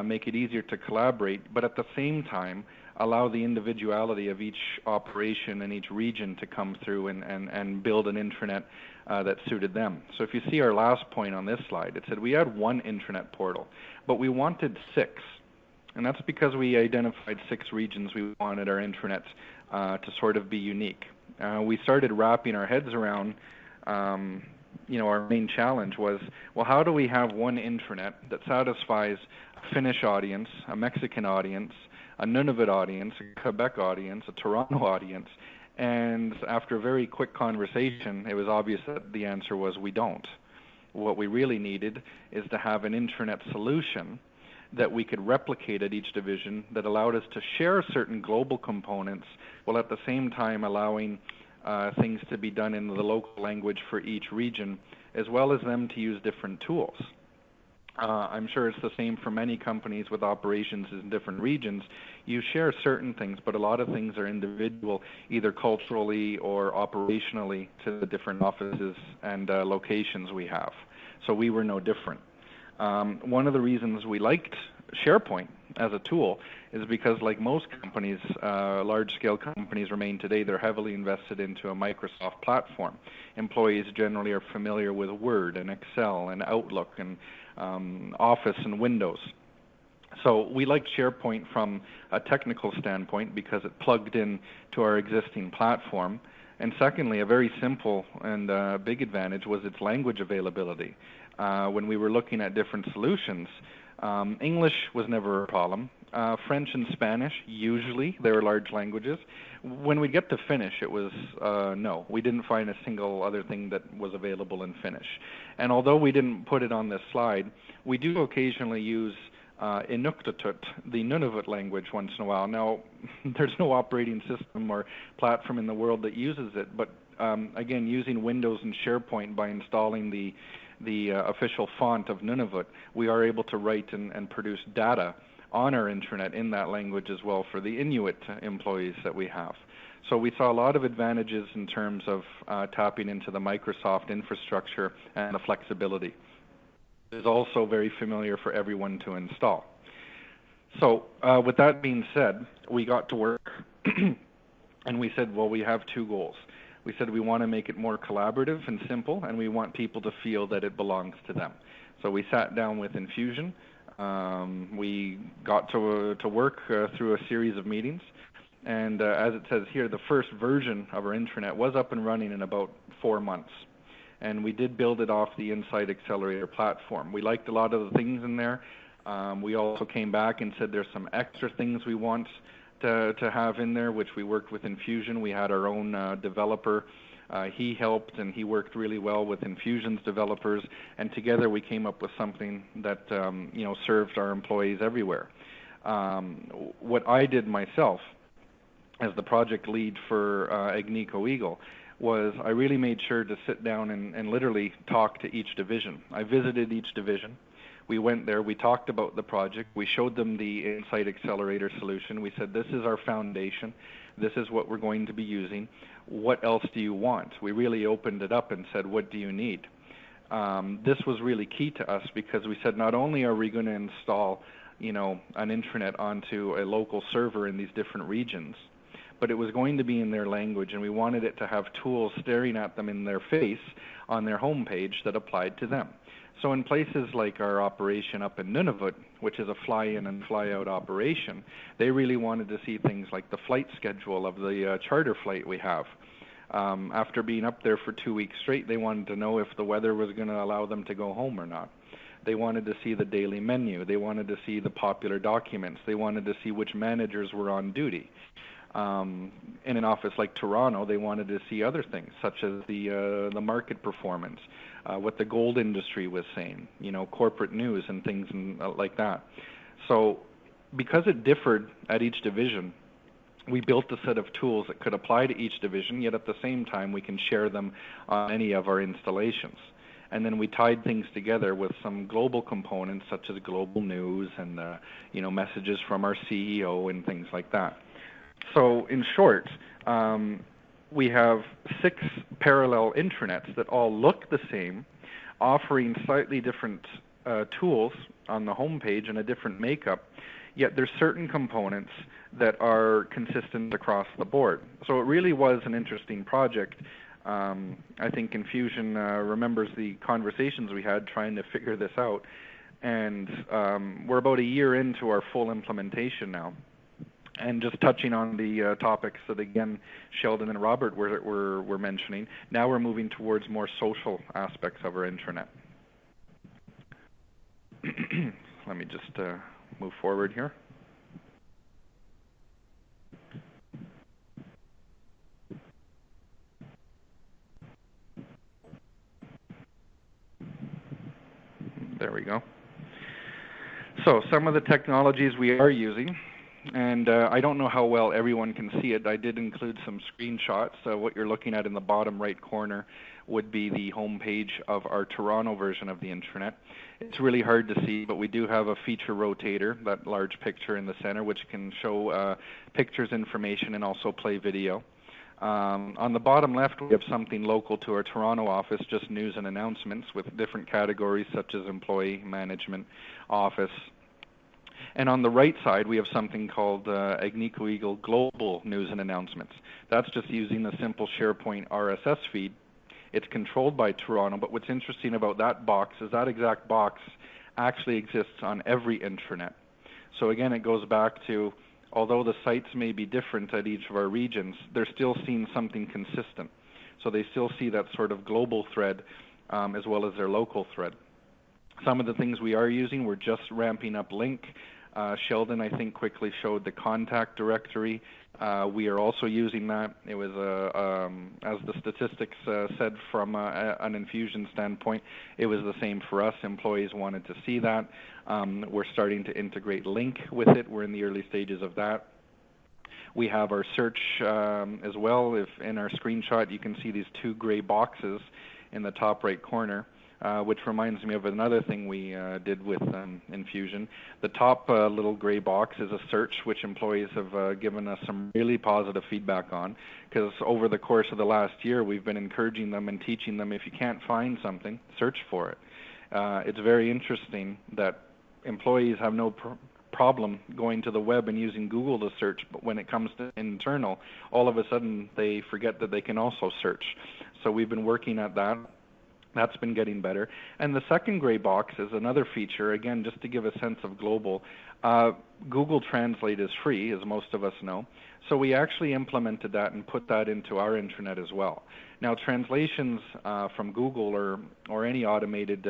make it easier to collaborate, but at the same time allow the individuality of each operation and each region to come through and build an intranet that suited them. So if you see our last point on this slide, it said we had one intranet portal, but we wanted 6. And that's because we identified 6 regions we wanted our intranet to sort of be unique. We started wrapping our heads around, our main challenge was, well, how do we have one intranet that satisfies a Finnish audience, a Mexican audience, a Nunavut audience, a Quebec audience, a Toronto audience? And after a very quick conversation, it was obvious that the answer was we don't. What we really needed is to have an intranet solution that we could replicate at each division that allowed us to share certain global components while at the same time allowing things to be done in the local language for each region, as well as them to use different tools. I'm sure it's the same for many companies with operations in different regions. You share certain things, but a lot of things are individual, either culturally or operationally, to the different offices and locations we have. So we were no different. One of the reasons we liked SharePoint as a tool is because, like most companies, large-scale companies remain today, they're heavily invested into a Microsoft platform. Employees generally are familiar with Word and Excel and Outlook and Office and Windows. So we liked SharePoint from a technical standpoint because it plugged in to our existing platform, And secondly, a very simple and big advantage was its language availability. When we were looking at different solutions, English was never a problem. French and Spanish, usually, they were large languages. When we get to Finnish, it was no. We didn't find a single other thing that was available in Finnish. And although we didn't put it on this slide, we do occasionally use Inuktitut, the Nunavut language, once in a while. Now, there's no operating system or platform in the world that uses it, but again, using Windows and SharePoint by installing the official font of Nunavut, we are able to write and produce data on our intranet in that language as well for the Inuit employees that we have. So we saw a lot of advantages in terms of tapping into the Microsoft infrastructure and the flexibility. It is also very familiar for everyone to install. So with that being said, we got to work and we said, well, we have two goals. We said we want to make it more collaborative and simple, and we want people to feel that it belongs to them. So we sat down with Infusion. We got to work through a series of meetings. And as it says here, the first version of our intranet was up and running in about 4 months. And we did build it off the Insight Accelerator platform. We liked a lot of the things in there. We also came back and said there's some extra things we want to have in there, which we worked with Infusion. We had our own developer. He helped, and he worked really well with Infusion's developers, and together we came up with something that served our employees everywhere. What I did myself as the project lead for Agnico Eagle was I really made sure to sit down and literally talk to each division. I visited each division. We went there, we talked about the project, we showed them the Insight Accelerator solution. We said, this is our foundation, this is what we're going to be using. What else do you want? We really opened it up and said, what do you need? This was really key to us because we said, not only are we going to install, an intranet onto a local server in these different regions, but it was going to be in their language, and we wanted it to have tools staring at them in their face on their homepage that applied to them. So in places like our operation up in Nunavut, which is a fly-in and fly-out operation, they really wanted to see things like the flight schedule of the charter flight we have. After being up there for 2 weeks straight, they wanted to know if the weather was going to allow them to go home or not. They wanted to see the daily menu. They wanted to see the popular documents. They wanted to see which managers were on duty. In an office like Toronto, they wanted to see other things, such as the market performance, what the gold industry was saying, corporate news and things like that. So because it differed at each division, we built a set of tools that could apply to each division, yet at the same time we can share them on any of our installations. And then we tied things together with some global components, such as global news and messages from our CEO and things like that. So in short, we have 6 parallel intranets that all look the same, offering slightly different tools on the home page and a different makeup, yet there's certain components that are consistent across the board. So it really was an interesting project. I think Infusion remembers the conversations we had trying to figure this out, and we're about a year into our full implementation now. And just touching on the topics that, again, Sheldon and Robert were mentioning, now we're moving towards more social aspects of our intranet. Let me just move forward here. There we go. So some of the technologies we are using, and I don't know how well everyone can see it. I did include some screenshots. What you're looking at in the bottom right corner would be the home page of our Toronto version of the intranet. It's really hard to see, but we do have a feature rotator, that large picture in the center, which can show pictures, information, and also play video. On the bottom left, we have something local to our Toronto office, just news and announcements with different categories such as employee, management, office. And on the right side, we have something called Agnico Eagle Global News and Announcements. That's just using a simple SharePoint RSS feed. It's controlled by Toronto, but what's interesting about that box is that exact box actually exists on every intranet. So again, it goes back to although the sites may be different at each of our regions, they're still seeing something consistent. So they still see that sort of global thread as well as their local thread. Some of the things we are using, we're just ramping up Link. Sheldon, I think, quickly showed the contact directory. We are also using that. It was, as the statistics said from an Infusion standpoint, it was the same for us. Employees wanted to see that. We're starting to integrate Link with it. We're in the early stages of that. We have our search as well. If in our screenshot you can see these two gray boxes in the top right corner. Which reminds me of another thing we did with Infusion. The top little gray box is a search, which employees have given us some really positive feedback on, because over the course of the last year, we've been encouraging them and teaching them if you can't find something, search for it. It's very interesting that employees have no problem going to the web and using Google to search, but when it comes to internal, all of a sudden they forget that they can also search. So we've been working at that. That's been getting better. And the second gray box is another feature, again, just to give a sense of global. Google Translate is free, as most of us know. So we actually implemented that and put that into our intranet as well. Now, translations from Google or any automated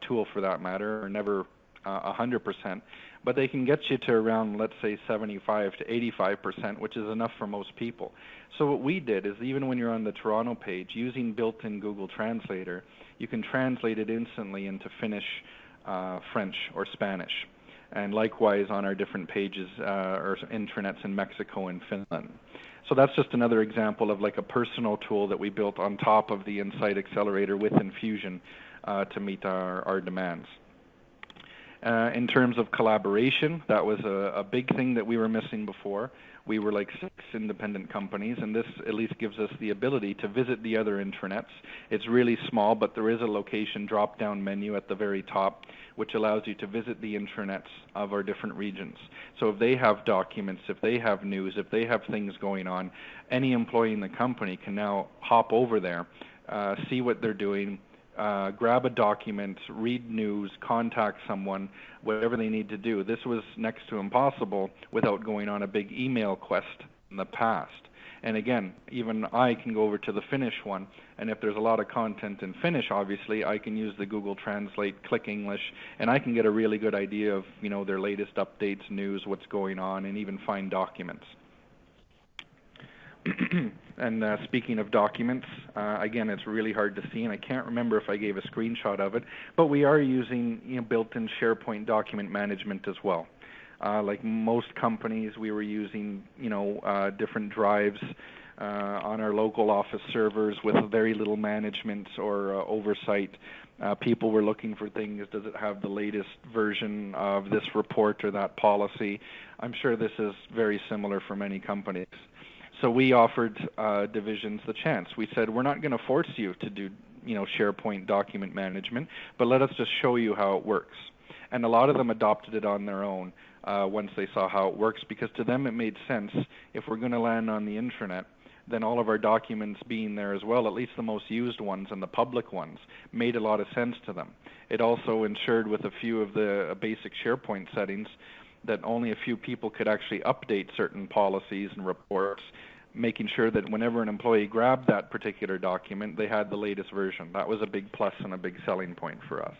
tool for that matter are never 100%, but they can get you to around, let's say, 75 to 85%, which is enough for most people. So what we did is, even when you're on the Toronto page, using built-in Google Translator, you can translate it instantly into Finnish, French, or Spanish. And likewise on our different pages or intranets in Mexico and Finland. So that's just another example of like a personal tool that we built on top of the Insight Accelerator with Infusion to meet our demands. In terms of collaboration, that was a big thing that we were missing before. We were like 6 independent companies, and this at least gives us the ability to visit the other intranets. It's really small, but there is a location drop-down menu at the very top, which allows you to visit the intranets of our different regions. So if they have documents, if they have news, if they have things going on, any employee in the company can now hop over there, see what they're doing, grab a document, read news, contact someone, whatever they need to do. This was next to impossible without going on a big email quest in the past. And again, even I can go over to the Finnish one, and if there's a lot of content in Finnish, obviously, I can use the Google Translate, click English, and I can get a really good idea of, their latest updates, news, what's going on, and even find documents. And speaking of documents, again, it's really hard to see, and I can't remember if I gave a screenshot of it, but we are using built-in SharePoint document management as well. Like most companies, we were using different drives on our local office servers with very little management or oversight. People were looking for things. Does it have the latest version of this report or that policy? I'm sure this is very similar for many companies. So we offered divisions the chance. We said, we're not going to force you to do SharePoint document management, but let us just show you how it works. And a lot of them adopted it on their own once they saw how it works, because to them it made sense. If we're going to land on the intranet, then all of our documents being there as well, at least the most used ones and the public ones, made a lot of sense to them. It also ensured with a few of the basic SharePoint settings that only a few people could actually update certain policies and reports, making sure that whenever an employee grabbed that particular document, they had the latest version. That was a big plus and a big selling point for us.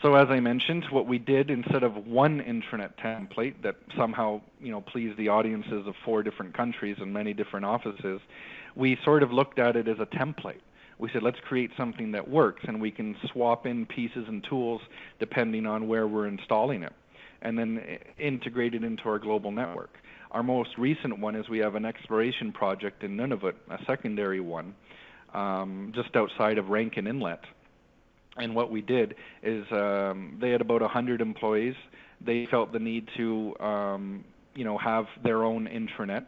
So as I mentioned, what we did, instead of one intranet template that somehow pleased the audiences of 4 different countries and many different offices, we sort of looked at it as a template. We said, let's create something that works, and we can swap in pieces and tools depending on where we're installing it, and then integrate it into our global network. Our most recent one is we have an exploration project in Nunavut, a secondary one, just outside of Rankin Inlet. And what we did is they had about 100 employees. They felt the need to have their own intranet.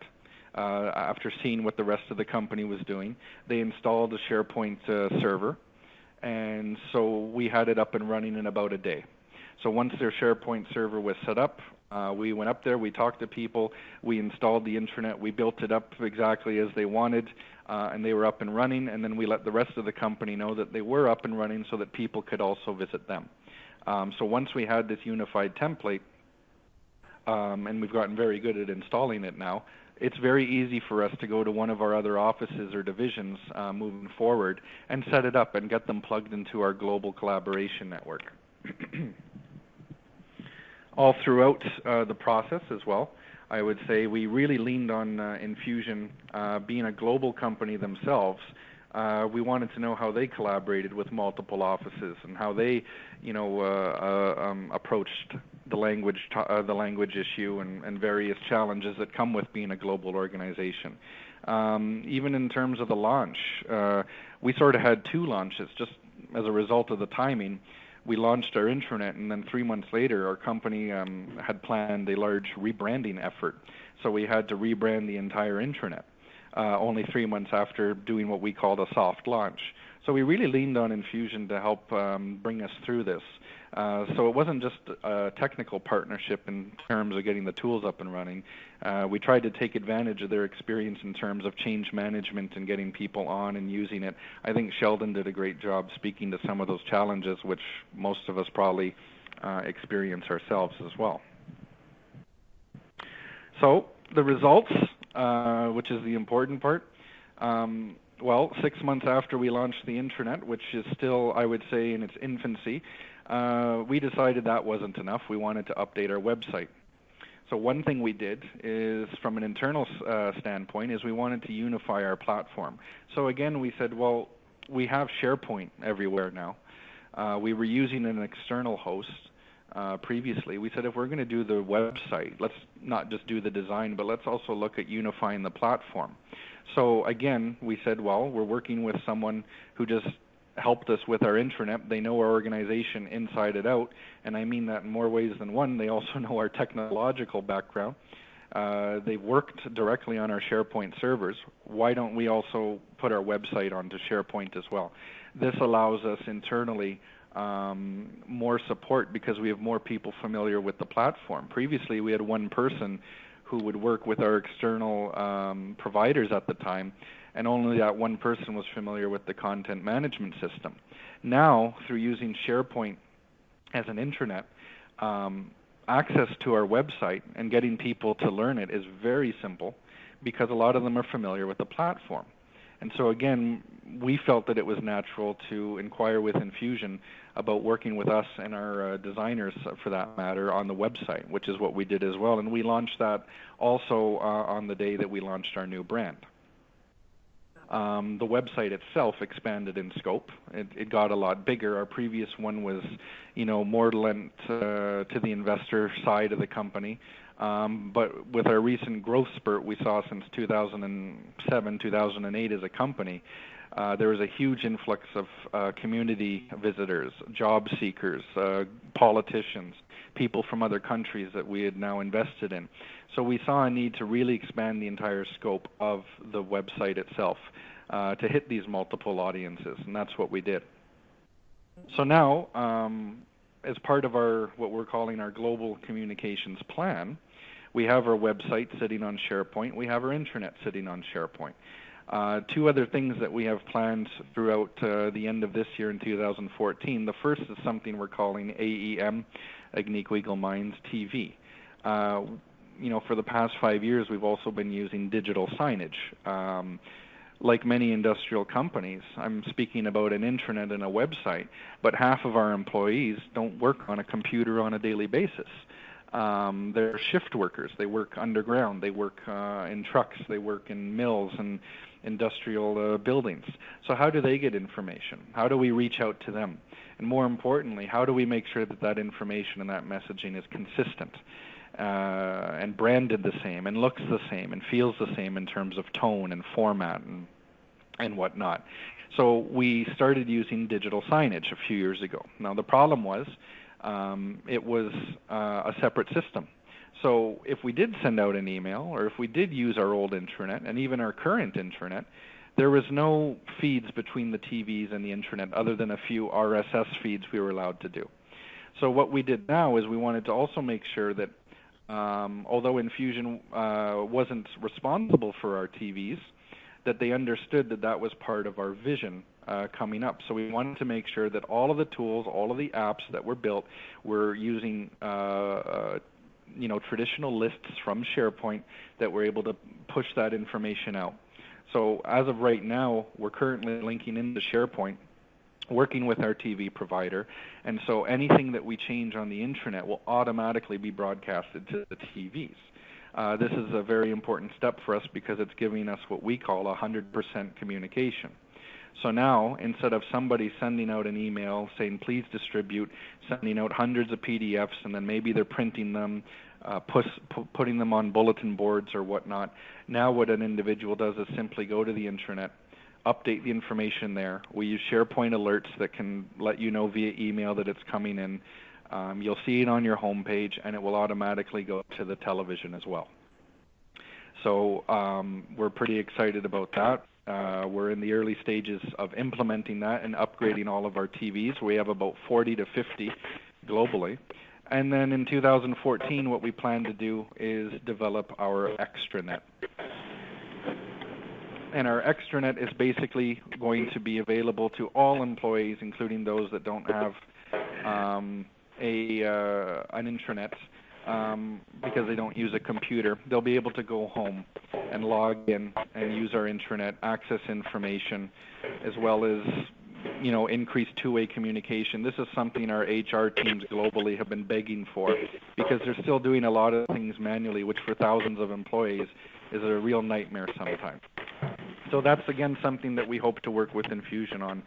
After seeing what the rest of the company was doing, they installed a SharePoint server, and so we had it up and running in about a day. So once their SharePoint server was set up, we went up there, we talked to people, we installed the intranet, we built it up exactly as they wanted, and they were up and running, and then we let the rest of the company know that they were up and running so that people could also visit them. So once we had this unified template, and we've gotten very good at installing it now, it's very easy for us to go to one of our other offices or divisions moving forward and set it up and get them plugged into our global collaboration network. All throughout the process as well, I would say we really leaned on Infusion being a global company themselves. We wanted to know how they collaborated with multiple offices and how they, approached the language issue and various challenges that come with being a global organization. Even in terms of the launch, we sort of had two launches just as a result of the timing. We launched our intranet, and then 3 months later, our company had planned a large rebranding effort. So we had to rebrand the entire intranet. Only 3 months after doing what we called a soft launch. So we really leaned on Infusion to help bring us through this. So it wasn't just a technical partnership in terms of getting the tools up and running. We tried to take advantage of their experience in terms of change management and getting people on and using it. I think Sheldon did a great job speaking to some of those challenges, which most of us probably experience ourselves as well. So the results, which is the important part. 6 months after we launched the intranet, which is still, I would say, in its infancy, we decided that wasn't enough. We wanted to update our website. So one thing we did is, from an internal standpoint, is we wanted to unify our platform. So again, we said, well, we have SharePoint everywhere now. We were using an external host previously. We said if we're going to do the website, let's not just do the design, but let's also look at unifying the platform. So again, we said, well, we're working with someone who just helped us with our intranet. They know our organization inside and out, and I mean that in more ways than one. They also know our technological background. They've worked directly on our SharePoint servers. Why don't we also put our website onto SharePoint as well? This allows us internally more support because we have more people familiar with the platform. Previously, we had one person who would work with our external providers at the time, and only that one person was familiar with the content management system. Now, through using SharePoint as an intranet, access to our website and getting people to learn it is very simple because a lot of them are familiar with the platform. And so again, we felt that it was natural to inquire with Infusion about working with us and our designers, for that matter, on the website, which is what we did as well. And we launched that also on the day that we launched our new brand. The website itself expanded in scope. It got a lot bigger. Our previous one was, more lent to the investor side of the company. But with our recent growth spurt we saw since 2007, 2008 as a company, there was a huge influx of community visitors, job seekers, politicians, people from other countries that we had now invested in. So we saw a need to really expand the entire scope of the website itself to hit these multiple audiences, and that's what we did. So now, as part of our what we're calling our global communications plan, we have our website sitting on SharePoint. We have our intranet sitting on SharePoint. Two other things that we have planned throughout the end of this year in 2014. The first is something we're calling AEM, Agnico Eagle Mines TV. For the past 5 years, we've also been using digital signage. Like many industrial companies, I'm speaking about an intranet and a website, but half of our employees don't work on a computer on a daily basis. They're shift workers. They work underground. They work in trucks. They work in mills and industrial buildings. So how do they get information? How do we reach out to them? And more importantly, how do we make sure that that information and that messaging is consistent and branded the same and looks the same and feels the same in terms of tone and format and whatnot? So we started using digital signage a few years ago. Now the problem was it was a separate system. So if we did send out an email or if we did use our old intranet and even our current intranet, there was no feeds between the TVs and the intranet other than a few RSS feeds we were allowed to do. So what we did now is we wanted to also make sure that although Infusion wasn't responsible for our TVs, that they understood that that was part of our vision coming up. So we wanted to make sure that all of the tools, all of the apps that were built were using traditional lists from SharePoint that were able to push that information out. So as of right now, we're currently linking into SharePoint, working with our TV provider, and so anything that we change on the intranet will automatically be broadcasted to the TVs. This is a very important step for us because it's giving us what we call 100% communication. So now, instead of somebody sending out an email saying, please distribute, sending out hundreds of PDFs, and then maybe they're printing them, putting them on bulletin boards or whatnot, now what an individual does is simply go to the intranet, update the information there. We use SharePoint alerts that can let you know via email that it's coming in. You'll see it on your home page, and it will automatically go to the television as well. So we're pretty excited about that. We're in the early stages of implementing that and upgrading all of our TVs. We have about 40 to 50 globally. And then in 2014, what we plan to do is develop our extranet. And our extranet is basically going to be available to all employees, including those that don't have an intranet because they don't use a computer. They'll be able to go home and log in and use our intranet, access information, as well as increase two-way communication. This is something our HR teams globally have been begging for because they're still doing a lot of things manually, which for thousands of employees is a real nightmare sometimes. So that's, again, something that we hope to work with Infusion on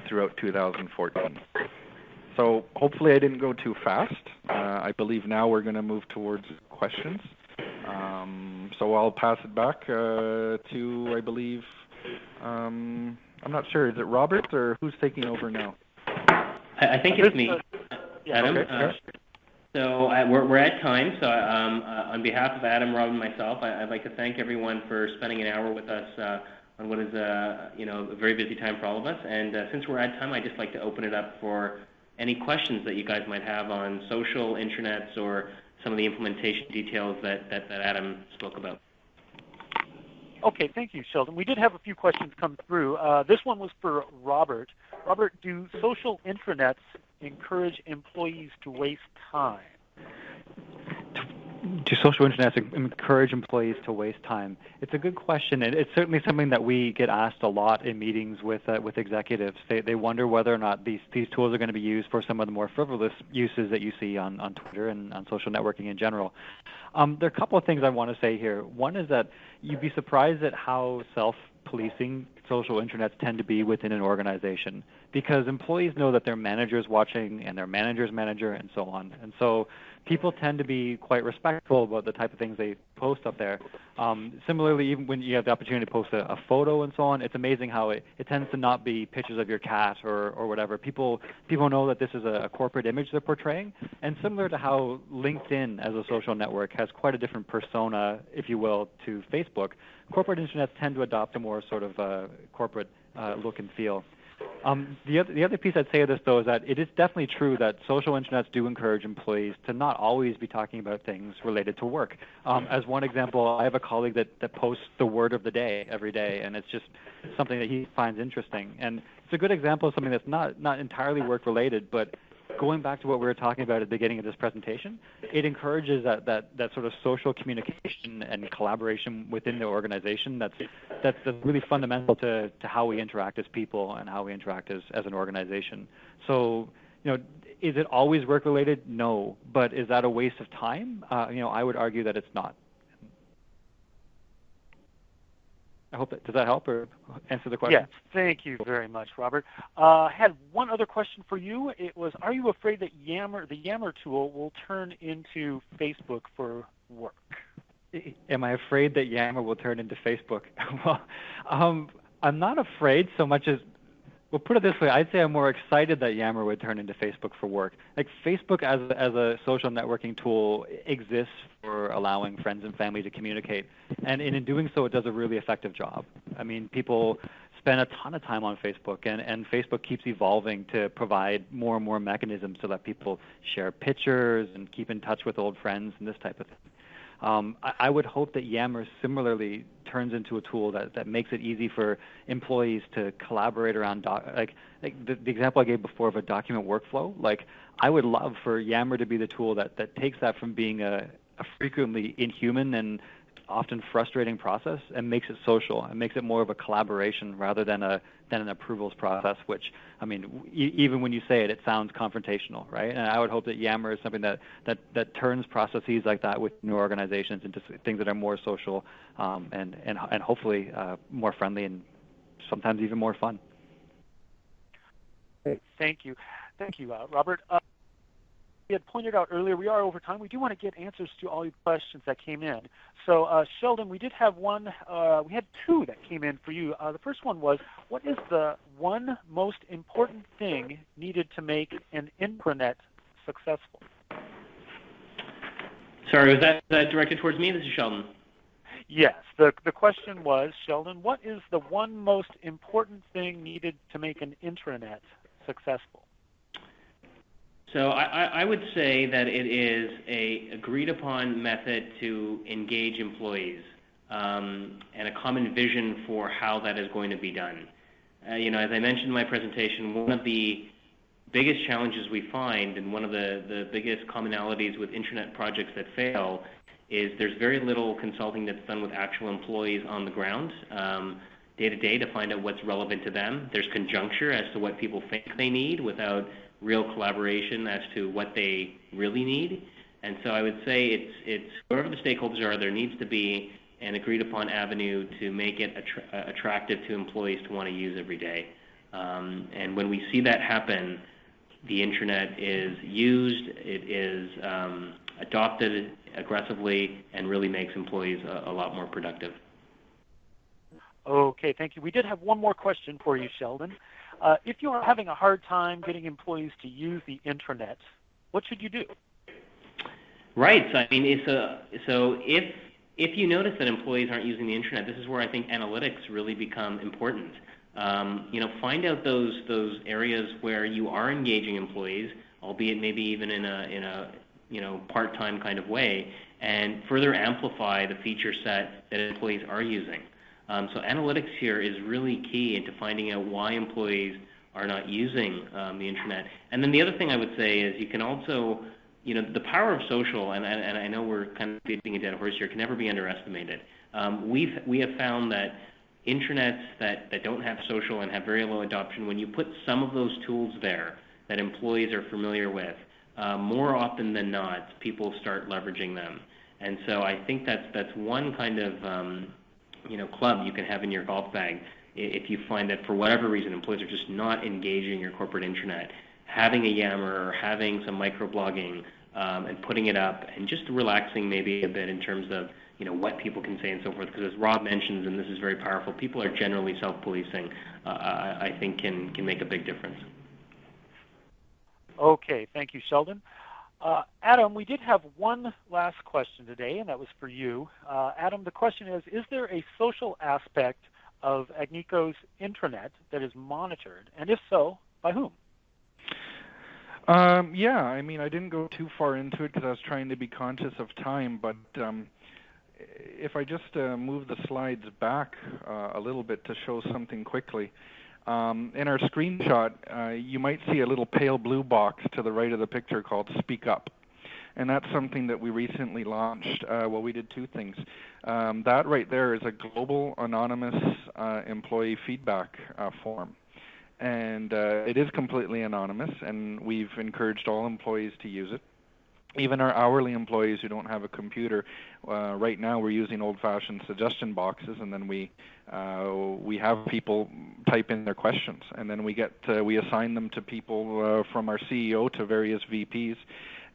throughout 2014. So hopefully I didn't go too fast. I believe now we're going to move towards questions. So I'll pass it back to, I believe, I'm not sure. Is it Robert or who's taking over now? I think it's me, Adam. Okay. So we're at time. So on behalf of Adam, Rob, and myself, I'd like to thank everyone for spending an hour with us on what is a very busy time for all of us. And since we're at time, I'd just like to open it up for any questions that you guys might have on social intranets or some of the implementation details that Adam spoke about. Okay, thank you, Sheldon. We did have a few questions come through. This one was for Robert. Robert, do social intranets encourage employees to waste time? Do social intranets encourage employees to waste time? It's a good question, and it's certainly something that we get asked a lot in meetings with executives. They wonder whether or not these tools are going to be used for some of the more frivolous uses that you see on Twitter and on social networking in general. There are a couple of things I want to say here. One is that you'd be surprised at how self-policing social intranets tend to be within an organization, because employees know that their manager's watching and their manager's manager and so on. And so people tend to be quite respectful about the type of things they post up there. Similarly, even when you have the opportunity to post a photo and so on, it's amazing how it tends to not be pictures of your cat or whatever. People know that this is a corporate image they're portraying. And similar to how LinkedIn as a social network has quite a different persona, if you will, to Facebook, corporate intranets tend to adopt a more sort of corporate look and feel. The other piece I'd say of this, though, is that it is definitely true that social intranets do encourage employees to not always be talking about things related to work. As one example, I have a colleague that posts the word of the day every day, and it's just something that he finds interesting. And it's a good example of something that's not entirely work-related, but going back to what we were talking about at the beginning of this presentation, it encourages that sort of social communication and collaboration within the organization that's really fundamental to how we interact as people and how we interact as an organization. So, is it always work-related? No. But is that a waste of time? I would argue that it's not. I hope does that help or answer the question? Yes, thank you very much, Robert. I had one other question for you. It was, are you afraid that the Yammer tool will turn into Facebook for work? Am I afraid that Yammer will turn into Facebook? Well, I'm not afraid so much as, well, put it this way, I'd say I'm more excited that Yammer would turn into Facebook for work. Like, Facebook as a social networking tool exists for allowing friends and family to communicate. And in doing so, it does a really effective job. I mean, people spend a ton of time on Facebook, and Facebook keeps evolving to provide more and more mechanisms so that people share pictures and keep in touch with old friends and this type of thing. I would hope that Yammer similarly turns into a tool that makes it easy for employees to collaborate around like the example I gave before of a document workflow. Like, I would love for Yammer to be the tool that takes that from being a frequently inhuman and often frustrating process and makes it social and makes it more of a collaboration rather than an approvals process, which, I mean, even when you say it, it sounds confrontational, right? And I would hope that Yammer is something that turns processes like that with new organizations into things that are more social and hopefully more friendly and sometimes even more fun. Thank you, Robert. We had pointed out earlier, we are over time. We do want to get answers to all your questions that came in. So, Sheldon, we did have we had two that came in for you. The first one was, what is the one most important thing needed to make an intranet successful? Sorry, was that directed towards me? This is Sheldon. Yes. The question was, Sheldon, what is the one most important thing needed to make an intranet successful? So I would say that it is a agreed upon method to engage employees and a common vision for how that is going to be done. As I mentioned in my presentation, one of the biggest challenges we find and one of the biggest commonalities with intranet projects that fail is there's very little consulting that's done with actual employees on the ground day to day to find out what's relevant to them. There's conjuncture as to what people think they need without real collaboration as to what they really need. And so I would say it's whoever the stakeholders are, there needs to be an agreed upon avenue to make it attractive to employees to want to use every day. And when we see that happen, the intranet is used, it is adopted aggressively, and really makes employees a lot more productive. Okay, thank you. We did have one more question for you, Sheldon. If you are having a hard time getting employees to use the intranet, what should you do? Right. So I mean, so if you notice that employees aren't using the intranet, this is where I think analytics really become important. Find out those areas where you are engaging employees, albeit maybe even in a part-time kind of way, and further amplify the feature set that employees are using. So analytics here is really key into finding out why employees are not using the intranet. And then the other thing I would say is you can also, the power of social, and I know we're kind of beating a dead horse here, can never be underestimated. We have found that intranets that don't have social and have very low adoption, when you put some of those tools there that employees are familiar with, more often than not, people start leveraging them. And so I think that's one kind of club you can have in your golf bag if you find that for whatever reason employees are just not engaging your corporate intranet. Having a Yammer or having some microblogging and putting it up and just relaxing maybe a bit in terms of what people can say and so forth, because as Rob mentions, and this is very powerful, people are generally self-policing, I think can make a big difference. Okay, thank you, Sheldon. Adam, we did have one last question today, and that was for you. Adam, the question is there a social aspect of Agnico's intranet that is monitored? And if so, by whom? Yeah, I mean, I didn't go too far into it because I was trying to be conscious of time, but if I just move the slides back a little bit to show something quickly. In our screenshot, you might see a little pale blue box to the right of the picture called Speak Up. And that's something that we recently launched. We did two things. That right there is a global anonymous employee feedback form. And it is completely anonymous, and we've encouraged all employees to use it. Even our hourly employees who don't have a computer, right now we're using old-fashioned suggestion boxes, and then we have people type in their questions, and then we assign them to people from our CEO to various VPs,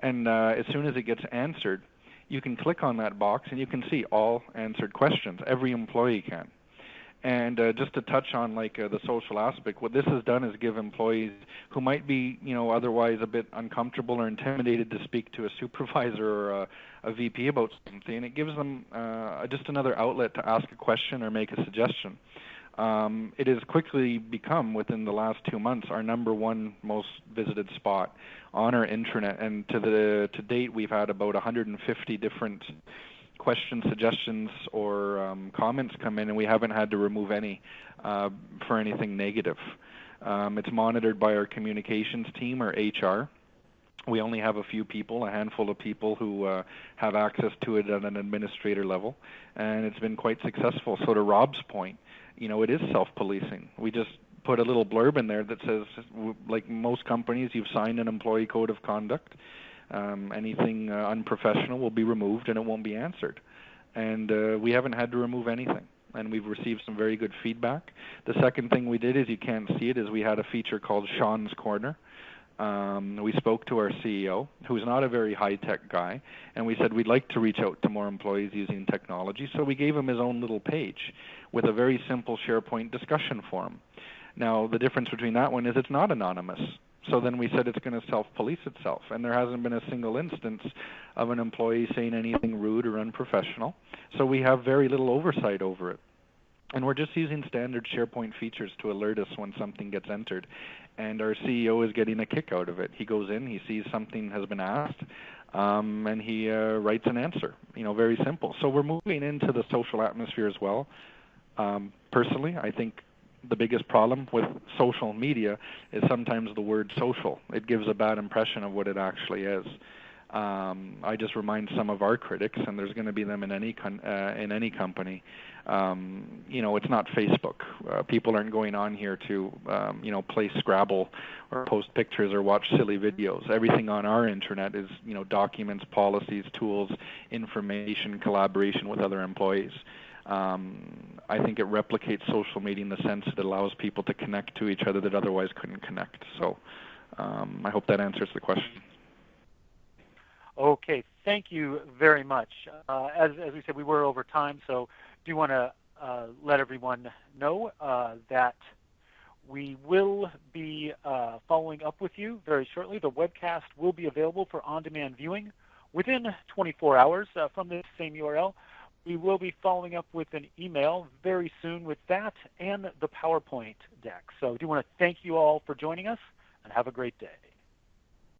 and as soon as it gets answered, you can click on that box and you can see all answered questions. Every employee can. And just to touch on the social aspect, what this has done is give employees who might be, otherwise a bit uncomfortable or intimidated to speak to a supervisor or a VP about something, it gives them just another outlet to ask a question or make a suggestion. It has quickly become, within the last 2 months, our number one most visited spot on our intranet, and to date we've had about 150 different questions, suggestions, or comments come in, and we haven't had to remove any for anything negative. It's monitored by our communications team, or HR. We only have a few people, a handful of people who have access to it at an administrator level, and it's been quite successful. So to Rob's point, it is self-policing. We just put a little blurb in there that says, like most companies, you've signed an employee code of conduct. Anything unprofessional will be removed and it won't be answered. And we haven't had to remove anything. And we've received some very good feedback. The second thing we did, is you can't see it, is we had a feature called Sean's Corner. We spoke to our CEO, who's not a very high-tech guy, and we said we'd like to reach out to more employees using technology. So we gave him his own little page with a very simple SharePoint discussion forum. Now, the difference between that one is it's not anonymous. So then we said it's going to self-police itself, and there hasn't been a single instance of an employee saying anything rude or unprofessional. So we have very little oversight over it. And we're just using standard SharePoint features to alert us when something gets entered. And our CEO is getting a kick out of it. He goes in, he sees something has been asked, and he writes an answer. Very simple. So we're moving into the social atmosphere as well. Personally, I think the biggest problem with social media is sometimes the word social. It gives a bad impression of what it actually is. I just remind some of our critics, and there's going to be them in any company. It's not Facebook. People aren't going on here to play Scrabble or post pictures or watch silly videos. Everything on our intranet is documents, policies, tools, information, collaboration with other employees. I think it replicates social media in the sense that it allows people to connect to each other that otherwise couldn't connect. So I hope that answers the question. Okay, thank you very much. As we said, we were over time, so do want to let everyone know that we will be following up with you very shortly. The webcast will be available for on-demand viewing within 24 hours from this same URL. We will be following up with an email very soon with that and the PowerPoint deck. So I do want to thank you all for joining us, and have a great day.